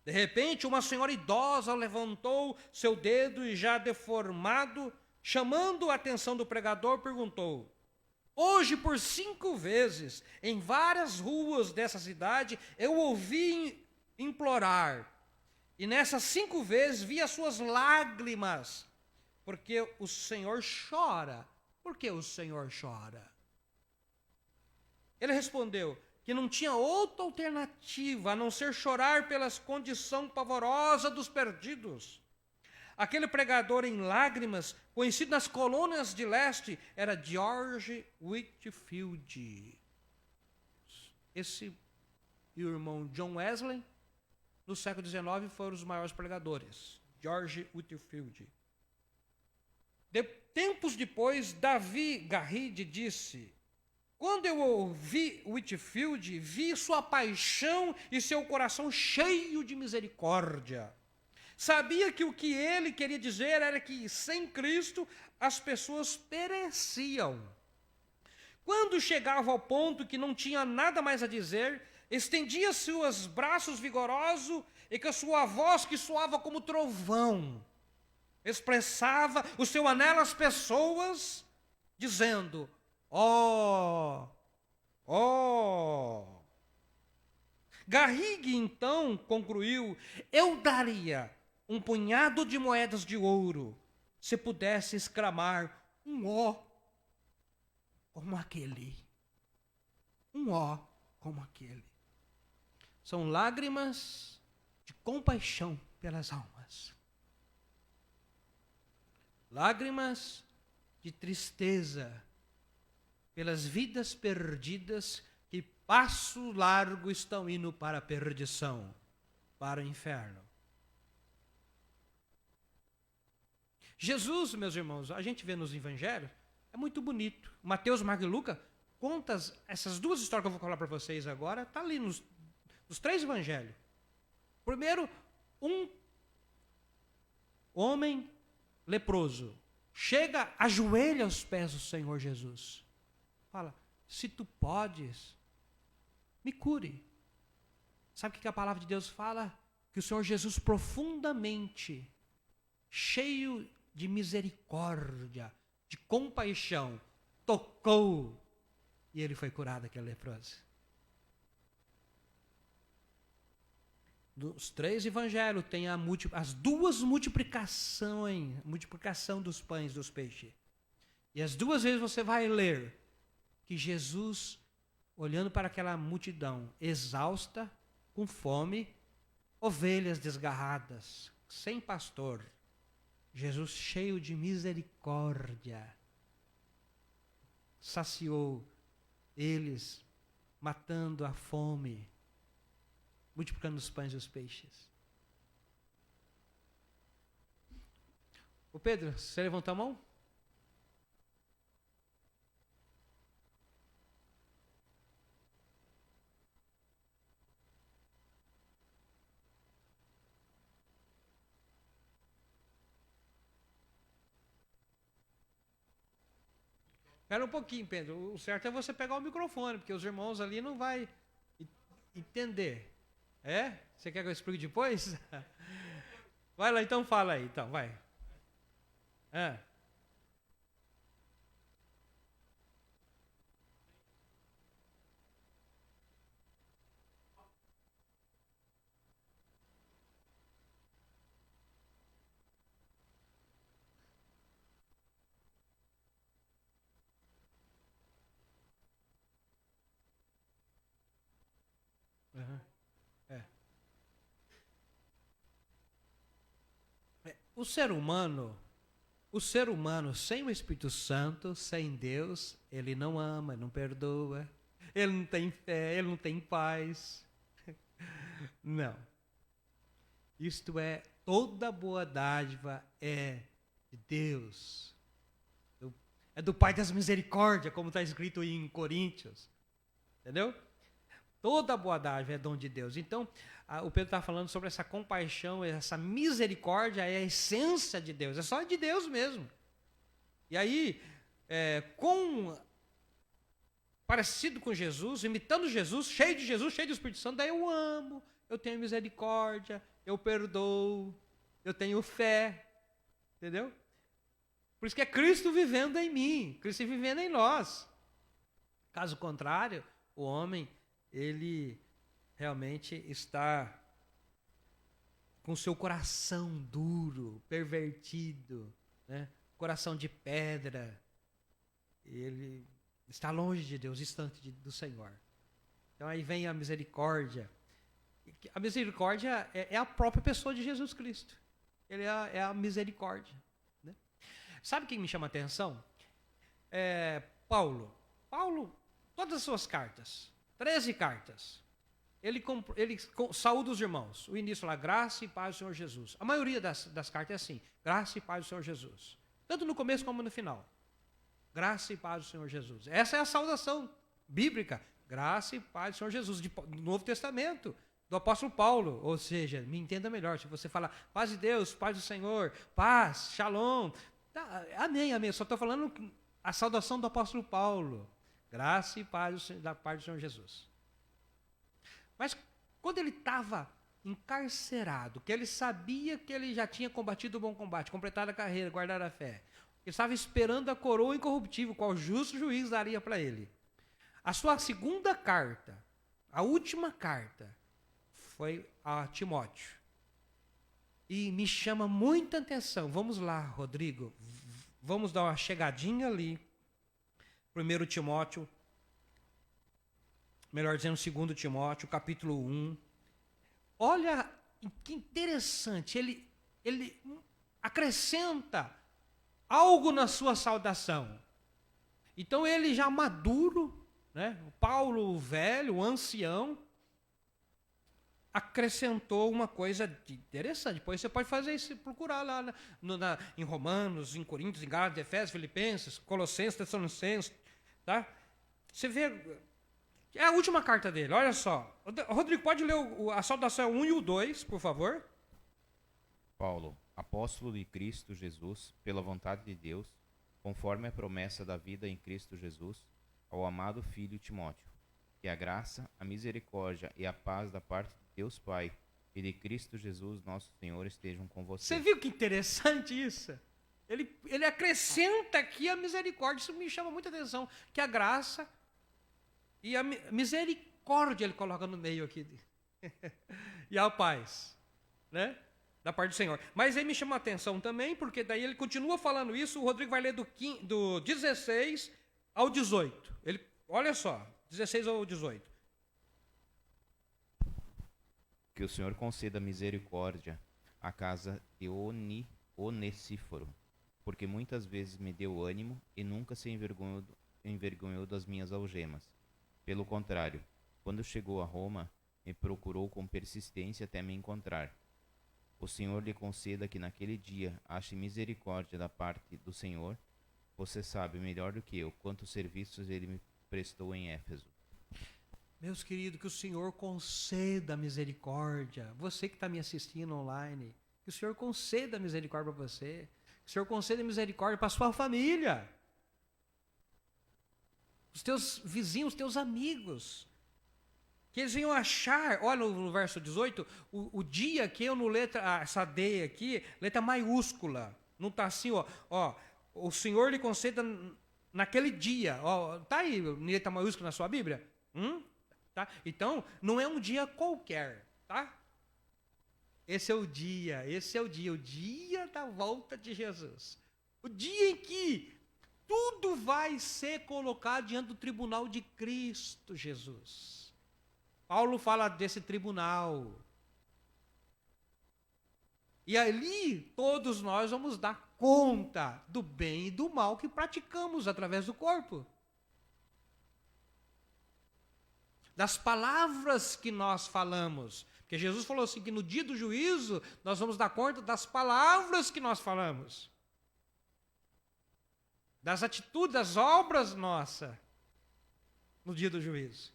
De repente, uma senhora idosa levantou seu dedo e já deformado, chamando a atenção do pregador, perguntou: hoje, por 5 vezes, em várias ruas dessa cidade, eu ouvi implorar. E nessas 5 vezes vi as suas lágrimas, porque o Senhor chora. Por que o Senhor chora? Ele respondeu que não tinha outra alternativa a não ser chorar pela condição pavorosa dos perdidos. Aquele pregador em lágrimas, conhecido nas colônias de leste, era George Whitefield. Esse e o irmão John Wesley, no século XIX, foram os maiores pregadores. George Whitefield. Tempos depois, Davi Garride disse: quando eu ouvi Whitefield, vi sua paixão e seu coração cheio de misericórdia. Sabia que o que ele queria dizer era que sem Cristo as pessoas pereciam. Quando chegava ao ponto que não tinha nada mais a dizer, estendia seus braços vigorosos e com a sua voz que soava como trovão, expressava o seu anelo às pessoas, dizendo: oh. Garrigue então concluiu: eu daria um punhado de moedas de ouro se pudesse exclamar um ó como aquele. Um ó como aquele. São lágrimas de compaixão pelas almas. Lágrimas de tristeza pelas vidas perdidas que passo largo estão indo para a perdição, para o inferno. Jesus, meus irmãos, a gente vê nos evangelhos, é muito bonito. Mateus, Marcos e Lucas contam essas duas histórias que eu vou falar para vocês agora, está ali nos 3 evangelhos. Primeiro, um homem leproso chega, ajoelha aos pés do Senhor Jesus. Fala, se tu podes, me cure. Sabe o que a palavra de Deus fala? Que o Senhor Jesus profundamente, cheio de misericórdia, de compaixão, tocou e ele foi curado daquele leproso. Dos 3 evangelhos tem as 2 multiplicações, multiplicação dos pães, dos peixes. E as 2 vezes você vai ler que Jesus, olhando para aquela multidão exausta, com fome, ovelhas desgarradas, sem pastor, Jesus cheio de misericórdia, saciou eles, matando a fome, multiplicando os pães e os peixes. Ô Pedro, você levantou a mão? Espera um pouquinho, Pedro. O certo é você pegar o microfone, porque os irmãos ali não vão entender. É? Você quer que eu explique depois? Vai lá, então fala aí, então, vai. O ser humano sem o Espírito Santo, sem Deus, ele não ama, não perdoa, ele não tem fé, ele não tem paz. Não. Isto é, toda boa dádiva é de Deus. É do Pai das Misericórdias, como está escrito em Coríntios. Entendeu? Toda boa dádiva é dom de Deus. Então, o Pedro está falando sobre essa compaixão, essa misericórdia é a essência de Deus, é só de Deus mesmo. E aí, parecido com Jesus, imitando Jesus, cheio de Jesus, cheio do Espírito Santo, daí eu amo, eu tenho misericórdia, eu perdoo, eu tenho fé, entendeu? Por isso que é Cristo vivendo em mim, Cristo vivendo em nós. Caso contrário, o homem, ele realmente está com seu coração duro, pervertido, né? Coração de pedra. Ele está longe de Deus, distante do Senhor. Então aí vem a misericórdia. A misericórdia é a própria pessoa de Jesus Cristo. Ele é a misericórdia. Né? Sabe quem me chama a atenção? Paulo, todas as suas cartas, 13 cartas, ele saúda os irmãos. O início lá, graça e paz do Senhor Jesus. A maioria das cartas é assim, graça e paz do Senhor Jesus. Tanto no começo como no final. Graça e paz do Senhor Jesus. Essa é a saudação bíblica. Graça e paz do Senhor Jesus, do Novo Testamento, do apóstolo Paulo. Ou seja, me entenda melhor, se você falar paz de Deus, paz do Senhor, paz, shalom, amém, amém. Eu só estou falando a saudação do apóstolo Paulo. Graça e paz da parte do Senhor Jesus. Mas quando ele estava encarcerado, que ele sabia que ele já tinha combatido o bom combate, completado a carreira, guardado a fé, ele estava esperando a coroa incorruptível, qual o justo juiz daria para ele. A sua segunda carta, a última carta, foi a Timóteo. E me chama muita atenção. Vamos lá, Rodrigo. Vamos dar uma chegadinha ali. 1 Timóteo, melhor dizendo, 2 Timóteo, capítulo 1. Olha que interessante, ele acrescenta algo na sua saudação. Então ele já maduro, né? O Paulo, o velho, o ancião, acrescentou uma coisa interessante. Depois você pode fazer isso, procurar lá em Romanos, em Coríntios, em Gálatas, Efésios, Filipenses, Colossenses, Tessalonicenses, tá? Você vê, é a última carta dele, olha só. Rodrigo, pode ler a saudação 1 e o 2, por favor? Paulo, apóstolo de Cristo Jesus, pela vontade de Deus, conforme a promessa da vida em Cristo Jesus, ao amado filho Timóteo, que a graça, a misericórdia e a paz da parte de Deus Pai e de Cristo Jesus, nosso Senhor, estejam com você. Você viu que interessante isso? Ele acrescenta aqui a misericórdia, isso me chama muita atenção, que a graça e a misericórdia ele coloca no meio aqui. E a paz, né? Da parte do Senhor. Mas aí me chama a atenção também, porque daí ele continua falando isso, o Rodrigo vai ler do 16 ao 18. Olha só, 16 ao 18. Que o Senhor conceda misericórdia à casa de Onesíforo, porque muitas vezes me deu ânimo e nunca se envergonhou das minhas algemas. Pelo contrário, quando chegou a Roma, me procurou com persistência até me encontrar. O Senhor lhe conceda que naquele dia ache misericórdia da parte do Senhor. Você sabe melhor do que eu quantos serviços ele me prestou em Éfeso. Meus queridos, que o Senhor conceda misericórdia. Você que está me assistindo online, que o Senhor conceda misericórdia para você. Que o Senhor conceda misericórdia para a sua família. Os teus vizinhos, os teus amigos. Que eles venham achar, olha no verso 18, o dia que eu no letra, essa D aqui, letra maiúscula. Não está assim, ó, o Senhor lhe conceda naquele dia. Ó, tá aí, letra maiúscula na sua Bíblia? Tá? Então, não é um dia qualquer, tá? Esse é o dia da volta de Jesus. O dia em que tudo vai ser colocado diante do tribunal de Cristo Jesus. Paulo fala desse tribunal. E ali todos nós vamos dar conta do bem e do mal que praticamos através do corpo. Das palavras que nós falamos. Porque Jesus falou assim, que no dia do juízo, nós vamos dar conta das palavras que nós falamos. Das atitudes, das obras nossas, no dia do juízo.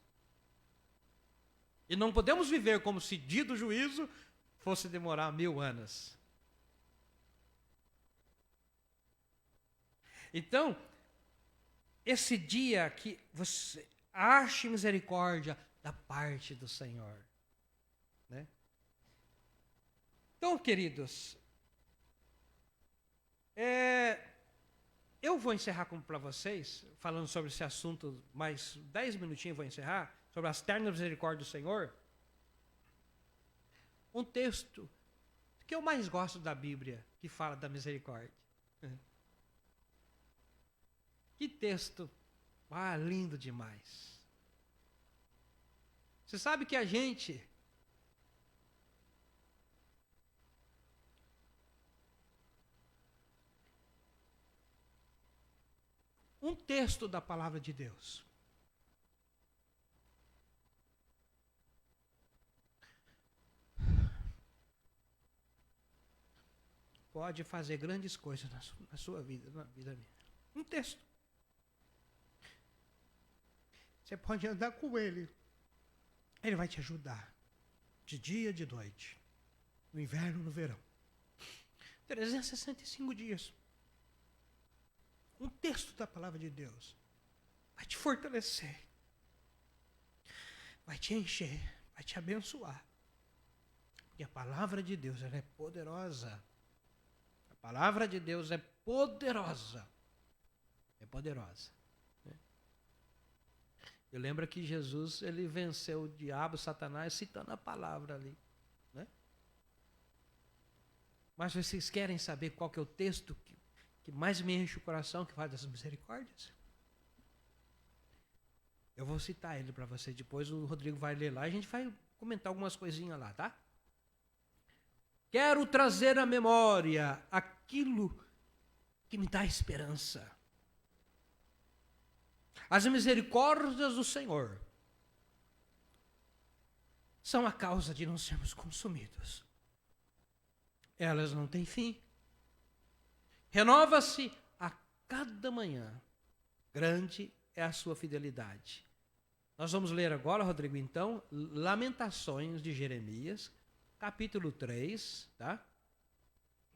E não podemos viver como se dia do juízo fosse demorar 1000 anos. Então, esse dia que você ache misericórdia da parte do Senhor. Né? Então, queridos, eu vou encerrar para vocês, falando sobre esse assunto, mais 10 minutinhos vou encerrar, sobre as ternas misericórdias do Senhor. Um texto que eu mais gosto da Bíblia, que fala da misericórdia. Que texto lindo demais. Você sabe que a gente um texto da palavra de Deus pode fazer grandes coisas na sua vida, na vida minha. Um texto. Você pode andar com ele. Ele vai te ajudar. De dia, de noite. No inverno, no verão. 365 dias. Um texto da palavra de Deus vai te fortalecer. Vai te encher. Vai te abençoar. Porque a palavra de Deus, ela é poderosa. A palavra de Deus é poderosa. É poderosa. Eu lembro que Jesus, ele venceu o diabo, Satanás, citando a palavra ali. Né? Mas vocês querem saber qual que é o texto que mais me enche o coração, que fala das misericórdias? Eu vou citar ele para vocês, depois o Rodrigo vai ler lá, e a gente vai comentar algumas coisinhas lá, tá? Quero trazer à memória aquilo que me dá esperança. As misericórdias do Senhor são a causa de não sermos consumidos. Elas não têm fim. Renova-se a cada manhã. Grande é a sua fidelidade. Nós vamos ler agora, Rodrigo, então, Lamentações de Jeremias, capítulo 3, tá?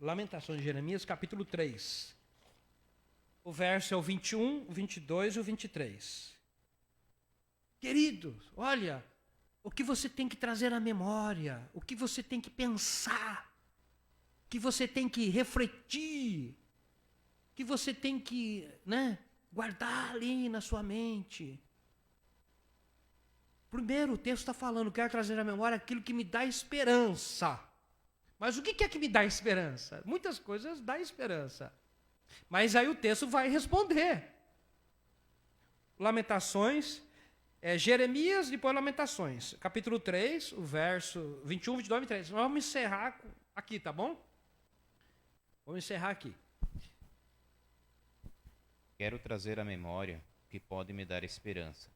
Lamentações de Jeremias, capítulo 3. O verso é o 21, o 22 e o 23. Queridos, olha, o que você tem que trazer à memória, o que você tem que pensar, o que você tem que refletir, o que você tem que, guardar ali na sua mente. Primeiro, o texto está falando, quero trazer à memória aquilo que me dá esperança. Mas o que é que me dá esperança? Muitas coisas dão esperança. Mas aí o texto vai responder. Lamentações, Jeremias, depois Lamentações. Capítulo 3, o verso 21, 22 e 23. Nós vamos encerrar aqui, tá bom? Vamos encerrar aqui. Quero trazer à memória o que pode me dar esperança.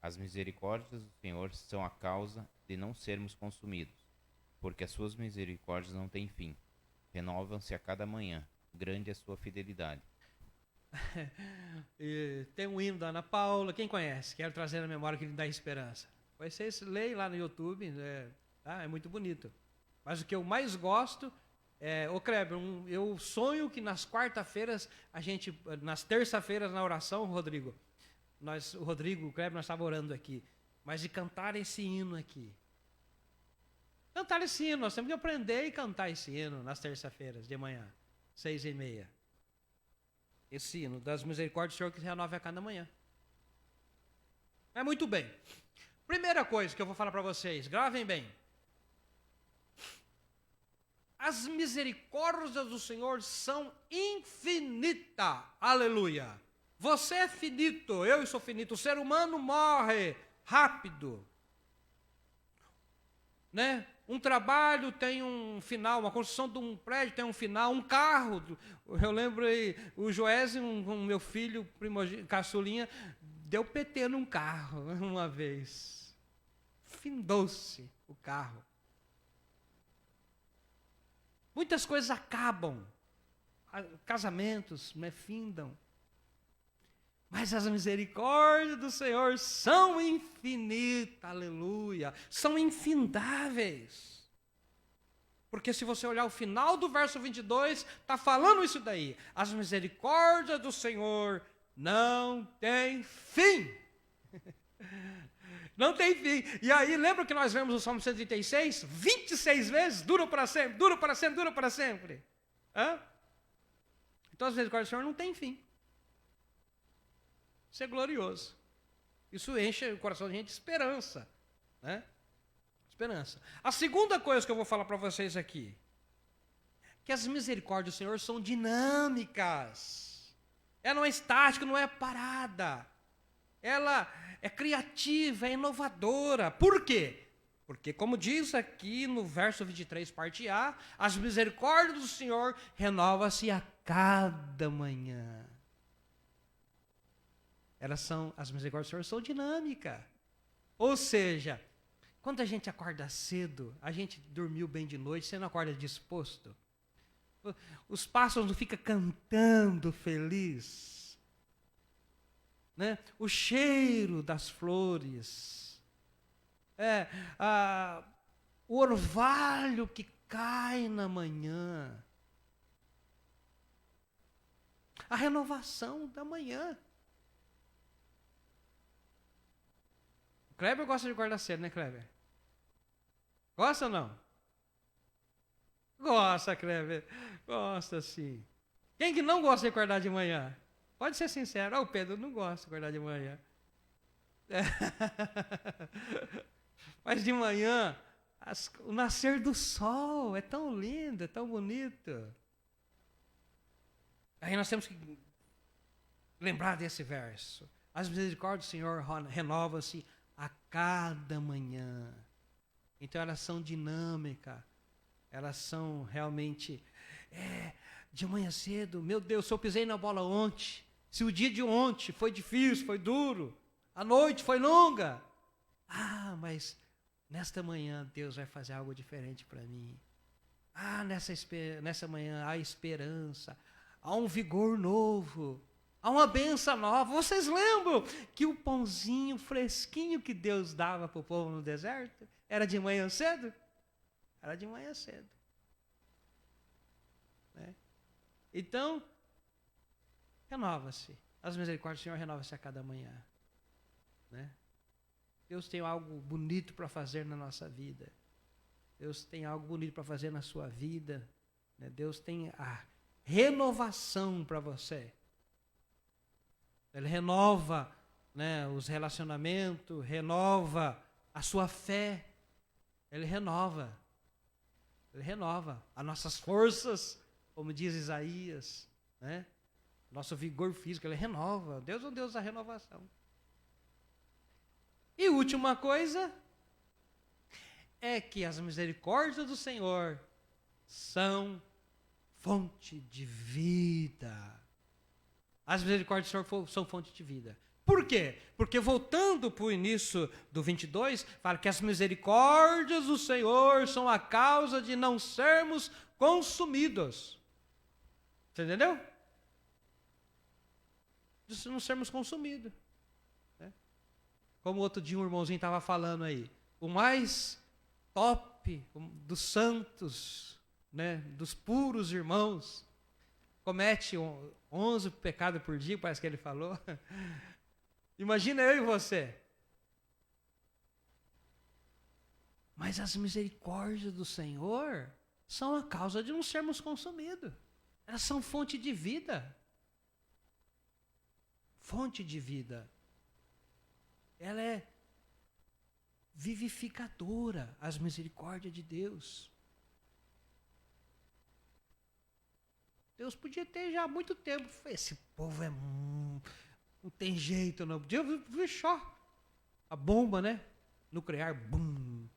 As misericórdias do Senhor são a causa de não sermos consumidos, porque as suas misericórdias não têm fim. Renovam-se a cada manhã. Grande é a sua fidelidade. Tem um hino da Ana Paula, quem conhece? Quero trazer à memória que lhe dá esperança. Vocês leem lá no YouTube, é muito bonito. Mas o que eu mais gosto ô Kleber, eu sonho que nas quarta-feiras, nas terça-feiras na oração, Rodrigo, o Kleber, nós estávamos orando aqui, mas de cantar esse hino aqui. Cantar esse hino, nós temos que aprender e cantar esse hino nas terça-feiras de manhã, 6h30. Esse hino das misericórdias do Senhor que se renova a cada manhã. Muito bem. Primeira coisa que eu vou falar para vocês, gravem bem. As misericórdias do Senhor são infinitas. Aleluia. Você é finito, eu sou finito. O ser humano morre rápido. Um trabalho tem um final, uma construção de um prédio tem um final, um carro. Eu lembro aí, o Joésio, meu filho, caçulinha, deu PT num carro uma vez. Findou-se o carro. Muitas coisas acabam, casamentos findam. Mas as misericórdias do Senhor são infinitas, aleluia, são infindáveis. Porque se você olhar o final do verso 22, está falando isso daí. As misericórdias do Senhor não têm fim. Não tem fim. E aí, lembra que nós vemos o Salmo 136? 26 vezes, dura para sempre, dura para sempre, dura para sempre. Então as misericórdias do Senhor não têm fim. Isso é glorioso. Isso enche o coração da gente de esperança. Esperança. A segunda coisa que eu vou falar para vocês aqui, que as misericórdias do Senhor são dinâmicas. Ela não é estática, não é parada. Ela é criativa, é inovadora. Por quê? Porque, como diz aqui no verso 23, parte A, as misericórdias do Senhor renovam-se a cada manhã. As misericórdias do Senhor são dinâmicas. Ou seja, quando a gente acorda cedo, a gente dormiu bem de noite, você não acorda disposto? Os pássaros não ficam cantando feliz. O cheiro das flores. O orvalho que cai na manhã. A renovação da manhã. O Kleber gosta de acordar cedo, né, Kleber? Gosta ou não? Gosta, Kleber. Gosta, sim. Quem que não gosta de acordar de manhã? Pode ser sincero. O Pedro não gosta de acordar de manhã. Mas de manhã, o nascer do sol é tão lindo, é tão bonito. Aí nós temos que lembrar desse verso. As misericórdias do Senhor renovam-se a cada manhã. Então elas são dinâmicas, elas são realmente de manhã cedo. Meu Deus, se eu pisei na bola ontem, Se o dia de ontem foi difícil, foi duro, a noite foi longa. Ah, mas nesta manhã Deus vai fazer algo diferente para mim. Ah, nessa manhã há esperança, há um vigor novo, há uma benção nova. Vocês lembram que o pãozinho fresquinho que Deus dava para o povo no deserto era de manhã cedo? Era de manhã cedo. Né? Então, renova-se. As misericórdias do Senhor renovam-se a cada manhã. Né? Deus tem algo bonito para fazer na nossa vida. Deus tem algo bonito para fazer na sua vida. Né? Deus tem a renovação para você. Ele renova, né, os relacionamentos, renova a sua fé. Ele renova. Ele renova as nossas forças, como diz Isaías, né? Nosso vigor físico, ele renova. Deus é um Deus da renovação. E última coisa é que as misericórdias do Senhor são fonte de vida. As misericórdias do Senhor são fonte de vida. Por quê? Porque voltando para o início do 22, fala que as misericórdias do Senhor são a causa de não sermos consumidos. Você entendeu? De não sermos consumidos. Né? Como outro dia um irmãozinho estava falando aí, o mais top dos santos, né, dos puros irmãos, comete 11 pecados por dia, parece que ele falou. Imagina eu e você. Mas as misericórdias do Senhor são a causa de não sermos consumidos. Elas são fonte de vida. Fonte de vida. Ela é vivificadora, as misericórdias de Deus. Deus podia ter já há muito tempo. Esse povo não tem jeito, não. Podia fechar a bomba, né? Nuclear, bum.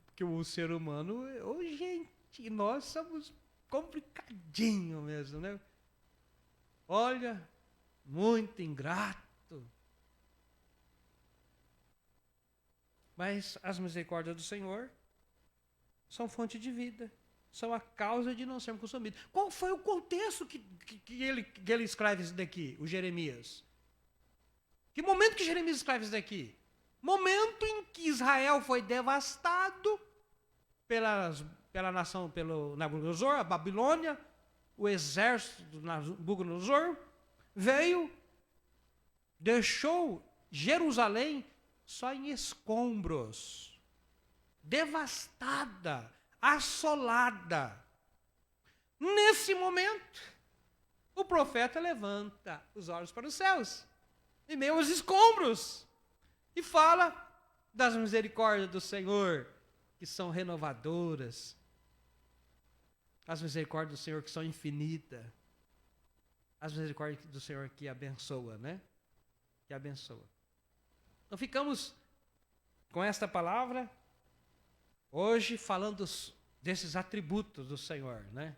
Porque o ser humano, gente, nós somos complicadinhos mesmo, né? Olha, muito ingrato. Mas as misericórdias do Senhor são fonte de vida. São a causa de não sermos consumidos. Qual foi o contexto que ele escreve isso daqui, o Jeremias? Que momento que Jeremias escreve isso daqui? Momento em que Israel foi devastado pela nação, pelo Nabucodonosor, a Babilônia, o exército do Nabucodonosor veio, deixou Jerusalém só em escombros, devastada, assolada. Nesse momento, o profeta levanta os olhos para os céus, em meio aos escombros, e fala das misericórdias do Senhor, que são renovadoras, as misericórdias do Senhor que são infinitas, as misericórdias do Senhor que abençoa, né? Que abençoa. Então ficamos com esta palavra hoje falando desses atributos do Senhor, né?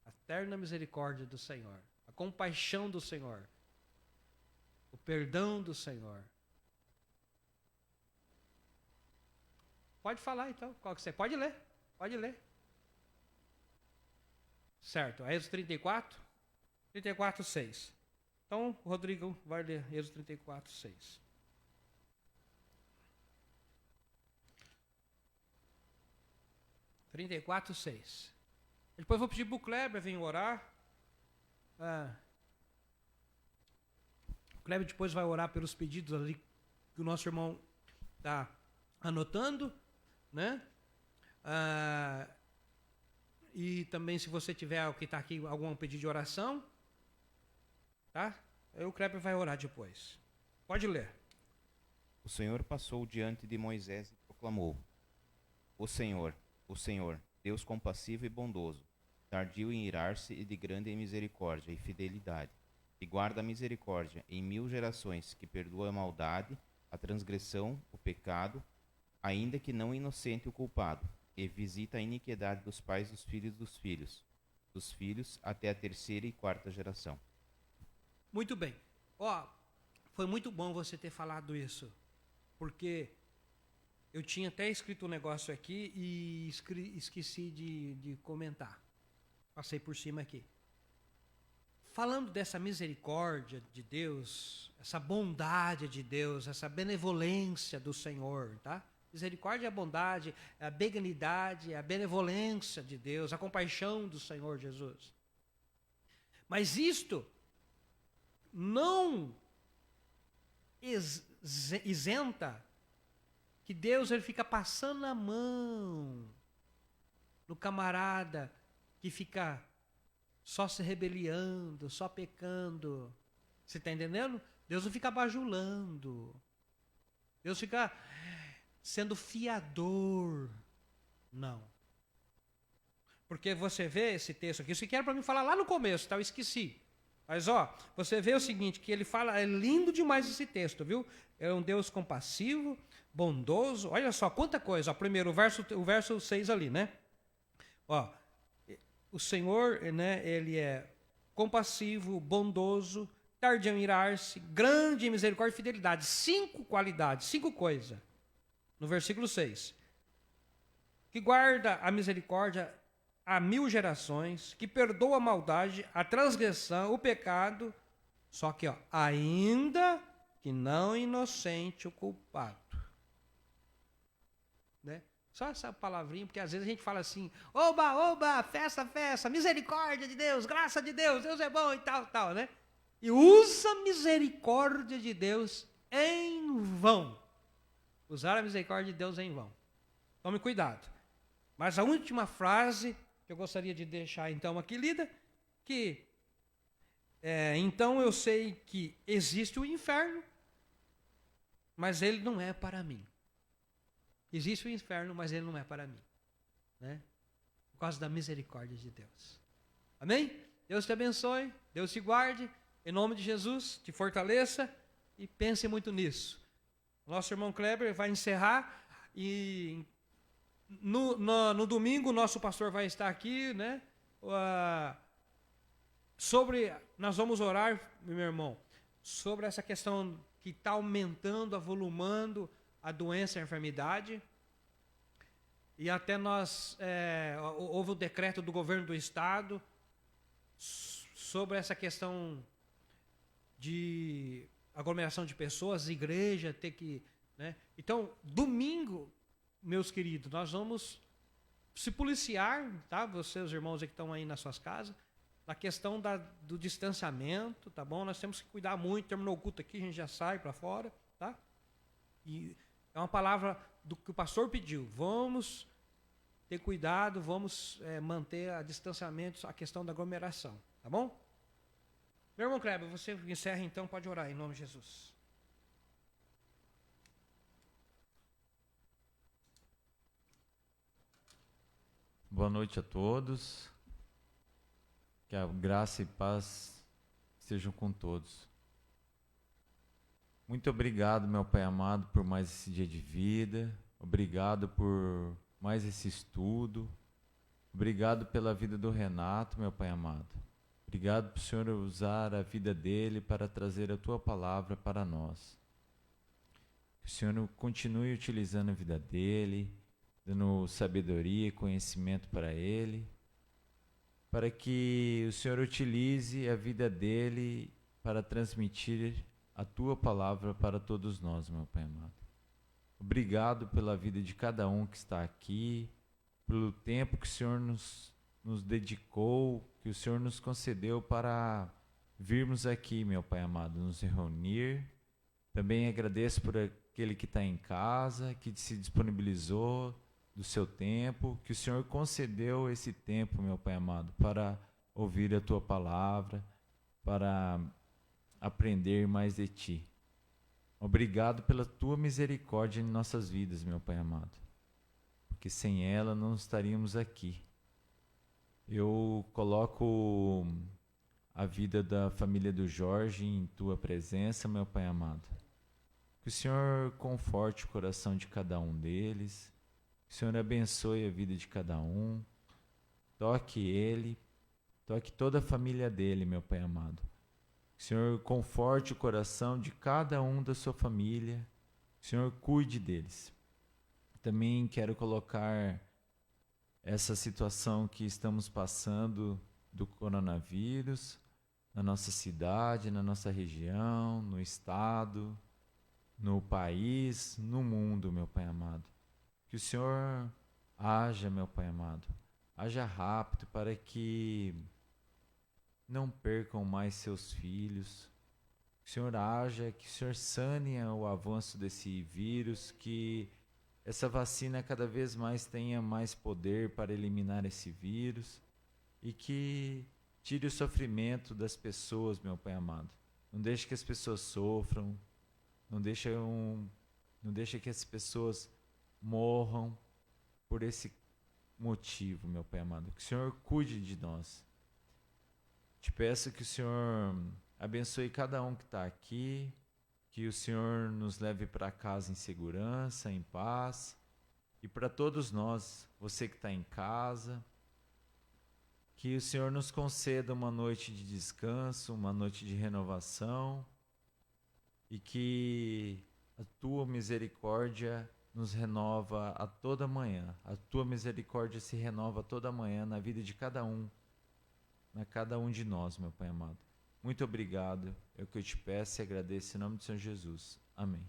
A eterna misericórdia do Senhor, a compaixão do Senhor, o perdão do Senhor. Pode falar então, qual que você pode ler? Pode ler. Certo, Êxodo 34, 34, 6. Então, o Rodrigo vai ler Êxodo 34, 6. Depois eu vou pedir para o Kleber vir orar. O Kleber depois vai orar pelos pedidos ali que o nosso irmão está anotando, né? E também se você tiver o que está aqui, algum pedido de oração, tá? Aí o Kleber vai orar depois. Pode ler. O Senhor passou diante de Moisés e proclamou: O Senhor, Deus compassivo e bondoso, tardio em irar-se e de grande em misericórdia e fidelidade, que guarda a misericórdia em 1000 gerações, que perdoa a maldade, a transgressão, o pecado, ainda que não inocente o culpado, e visita a iniquidade dos pais dos filhos até a terceira e quarta geração. Muito bem. Ó, foi muito bom você ter falado isso, porque eu tinha até escrito um negócio aqui e esqueci de comentar. Passei por cima aqui. Falando dessa misericórdia de Deus, essa bondade de Deus, essa benevolência do Senhor, tá? Misericórdia é a bondade, é a benignidade, é a benevolência de Deus, a compaixão do Senhor Jesus. Mas isto não isenta que Deus ele fica passando a mão no camarada que fica só se rebeliando, só pecando. Você está entendendo? Deus não fica bajulando. Deus fica sendo fiador. Não. Porque você vê esse texto aqui, isso aqui era para mim falar lá no começo, tá? Eu esqueci. Mas ó, você vê o seguinte, que ele fala, é lindo demais esse texto, viu? É um Deus compassivo, bondoso, olha só, quanta coisa. Ó, primeiro, o verso 6 ali, né? Ó, o Senhor, né, ele é compassivo, bondoso, tardio em irar-se, grande em misericórdia e fidelidade. 5 qualidades, 5 coisas. No versículo 6. Que guarda a misericórdia a 1000 gerações, que perdoa a maldade, a transgressão, o pecado, só que, ó, ainda que não inocente o culpado. Né? Só essa palavrinha, porque às vezes a gente fala assim, oba, oba, festa, festa, misericórdia de Deus, graça de Deus, Deus é bom e tal, tal, né? E usa a misericórdia de Deus em vão. Usar a misericórdia de Deus em vão. Tome cuidado. Mas a última frase que eu gostaria de deixar então aqui lida, que então eu sei que existe o inferno, mas ele não é para mim. Existe o inferno, mas ele não é para mim. Né? Por causa da misericórdia de Deus. Amém? Deus te abençoe, Deus te guarde, em nome de Jesus, te fortaleça e pense muito nisso. Nosso irmão Kleber vai encerrar e no domingo o nosso pastor vai estar aqui, né? Nós vamos orar, meu irmão, sobre essa questão que está aumentando, avolumando a doença e a enfermidade. E até houve o decreto do governo do estado sobre essa questão de aglomeração de pessoas, igreja ter que, né? Então, domingo, meus queridos, nós vamos se policiar, tá? Vocês, irmãos que estão aí nas suas casas, na questão do distanciamento, tá bom? Nós temos que cuidar muito, terminou o culto aqui, a gente já sai para fora, tá? E é uma palavra do que o pastor pediu, vamos ter cuidado, vamos manter a distanciamento, a questão da aglomeração, tá bom? Meu irmão Kleber, você encerra então, pode orar em nome de Jesus. Boa noite a todos. Que a graça e paz estejam com todos. Muito obrigado, meu Pai amado, por mais esse dia de vida. Obrigado por mais esse estudo. Obrigado pela vida do Renato, meu Pai amado. Obrigado por o Senhor usar a vida dele para trazer a Tua palavra para nós. Que o Senhor continue utilizando a vida dele, dando sabedoria e conhecimento para ele, para que o Senhor utilize a vida dele para transmitir a Tua palavra para todos nós, meu Pai amado. Obrigado pela vida de cada um que está aqui, pelo tempo que o Senhor nos dedicou, que o Senhor nos concedeu para virmos aqui, meu Pai amado, nos reunir. Também agradeço por aquele que está em casa, que se disponibilizou do seu tempo, que o Senhor concedeu esse tempo, meu Pai amado, para ouvir a Tua palavra, para aprender mais de Ti. Obrigado pela Tua misericórdia em nossas vidas, meu Pai amado, porque sem ela não estaríamos aqui. Eu coloco a vida da família do Jorge em Tua presença, meu Pai amado. Que o Senhor conforte o coração de cada um deles, Que o Senhor abençoe a vida de cada um. Toque ele, toque toda a família dele, meu Pai amado. Que o Senhor conforte o coração de cada um da sua família. Que o Senhor cuide deles. Também quero colocar essa situação que estamos passando do coronavírus na nossa cidade, na nossa região, no estado, no país, no mundo, meu Pai amado. Que o Senhor haja, meu Pai amado, haja rápido para que não percam mais seus filhos. Que o Senhor haja, que o Senhor sane o avanço desse vírus, que essa vacina cada vez mais tenha mais poder para eliminar esse vírus e que tire o sofrimento das pessoas, meu Pai amado. Não deixe que as pessoas sofram, não deixe que as pessoas morram por esse motivo, meu Pai amado. Que o Senhor cuide de nós. Te peço que o Senhor abençoe cada um que está aqui, que o Senhor nos leve para casa em segurança, em paz. E para todos nós, você que está em casa, que o Senhor nos conceda uma noite de descanso, uma noite de renovação, e que a Tua misericórdia nos renova a toda manhã. A Tua misericórdia se renova toda manhã na vida de cada um de nós, meu Pai amado. Muito obrigado, é o que eu te peço e agradeço em nome do Senhor Jesus. Amém.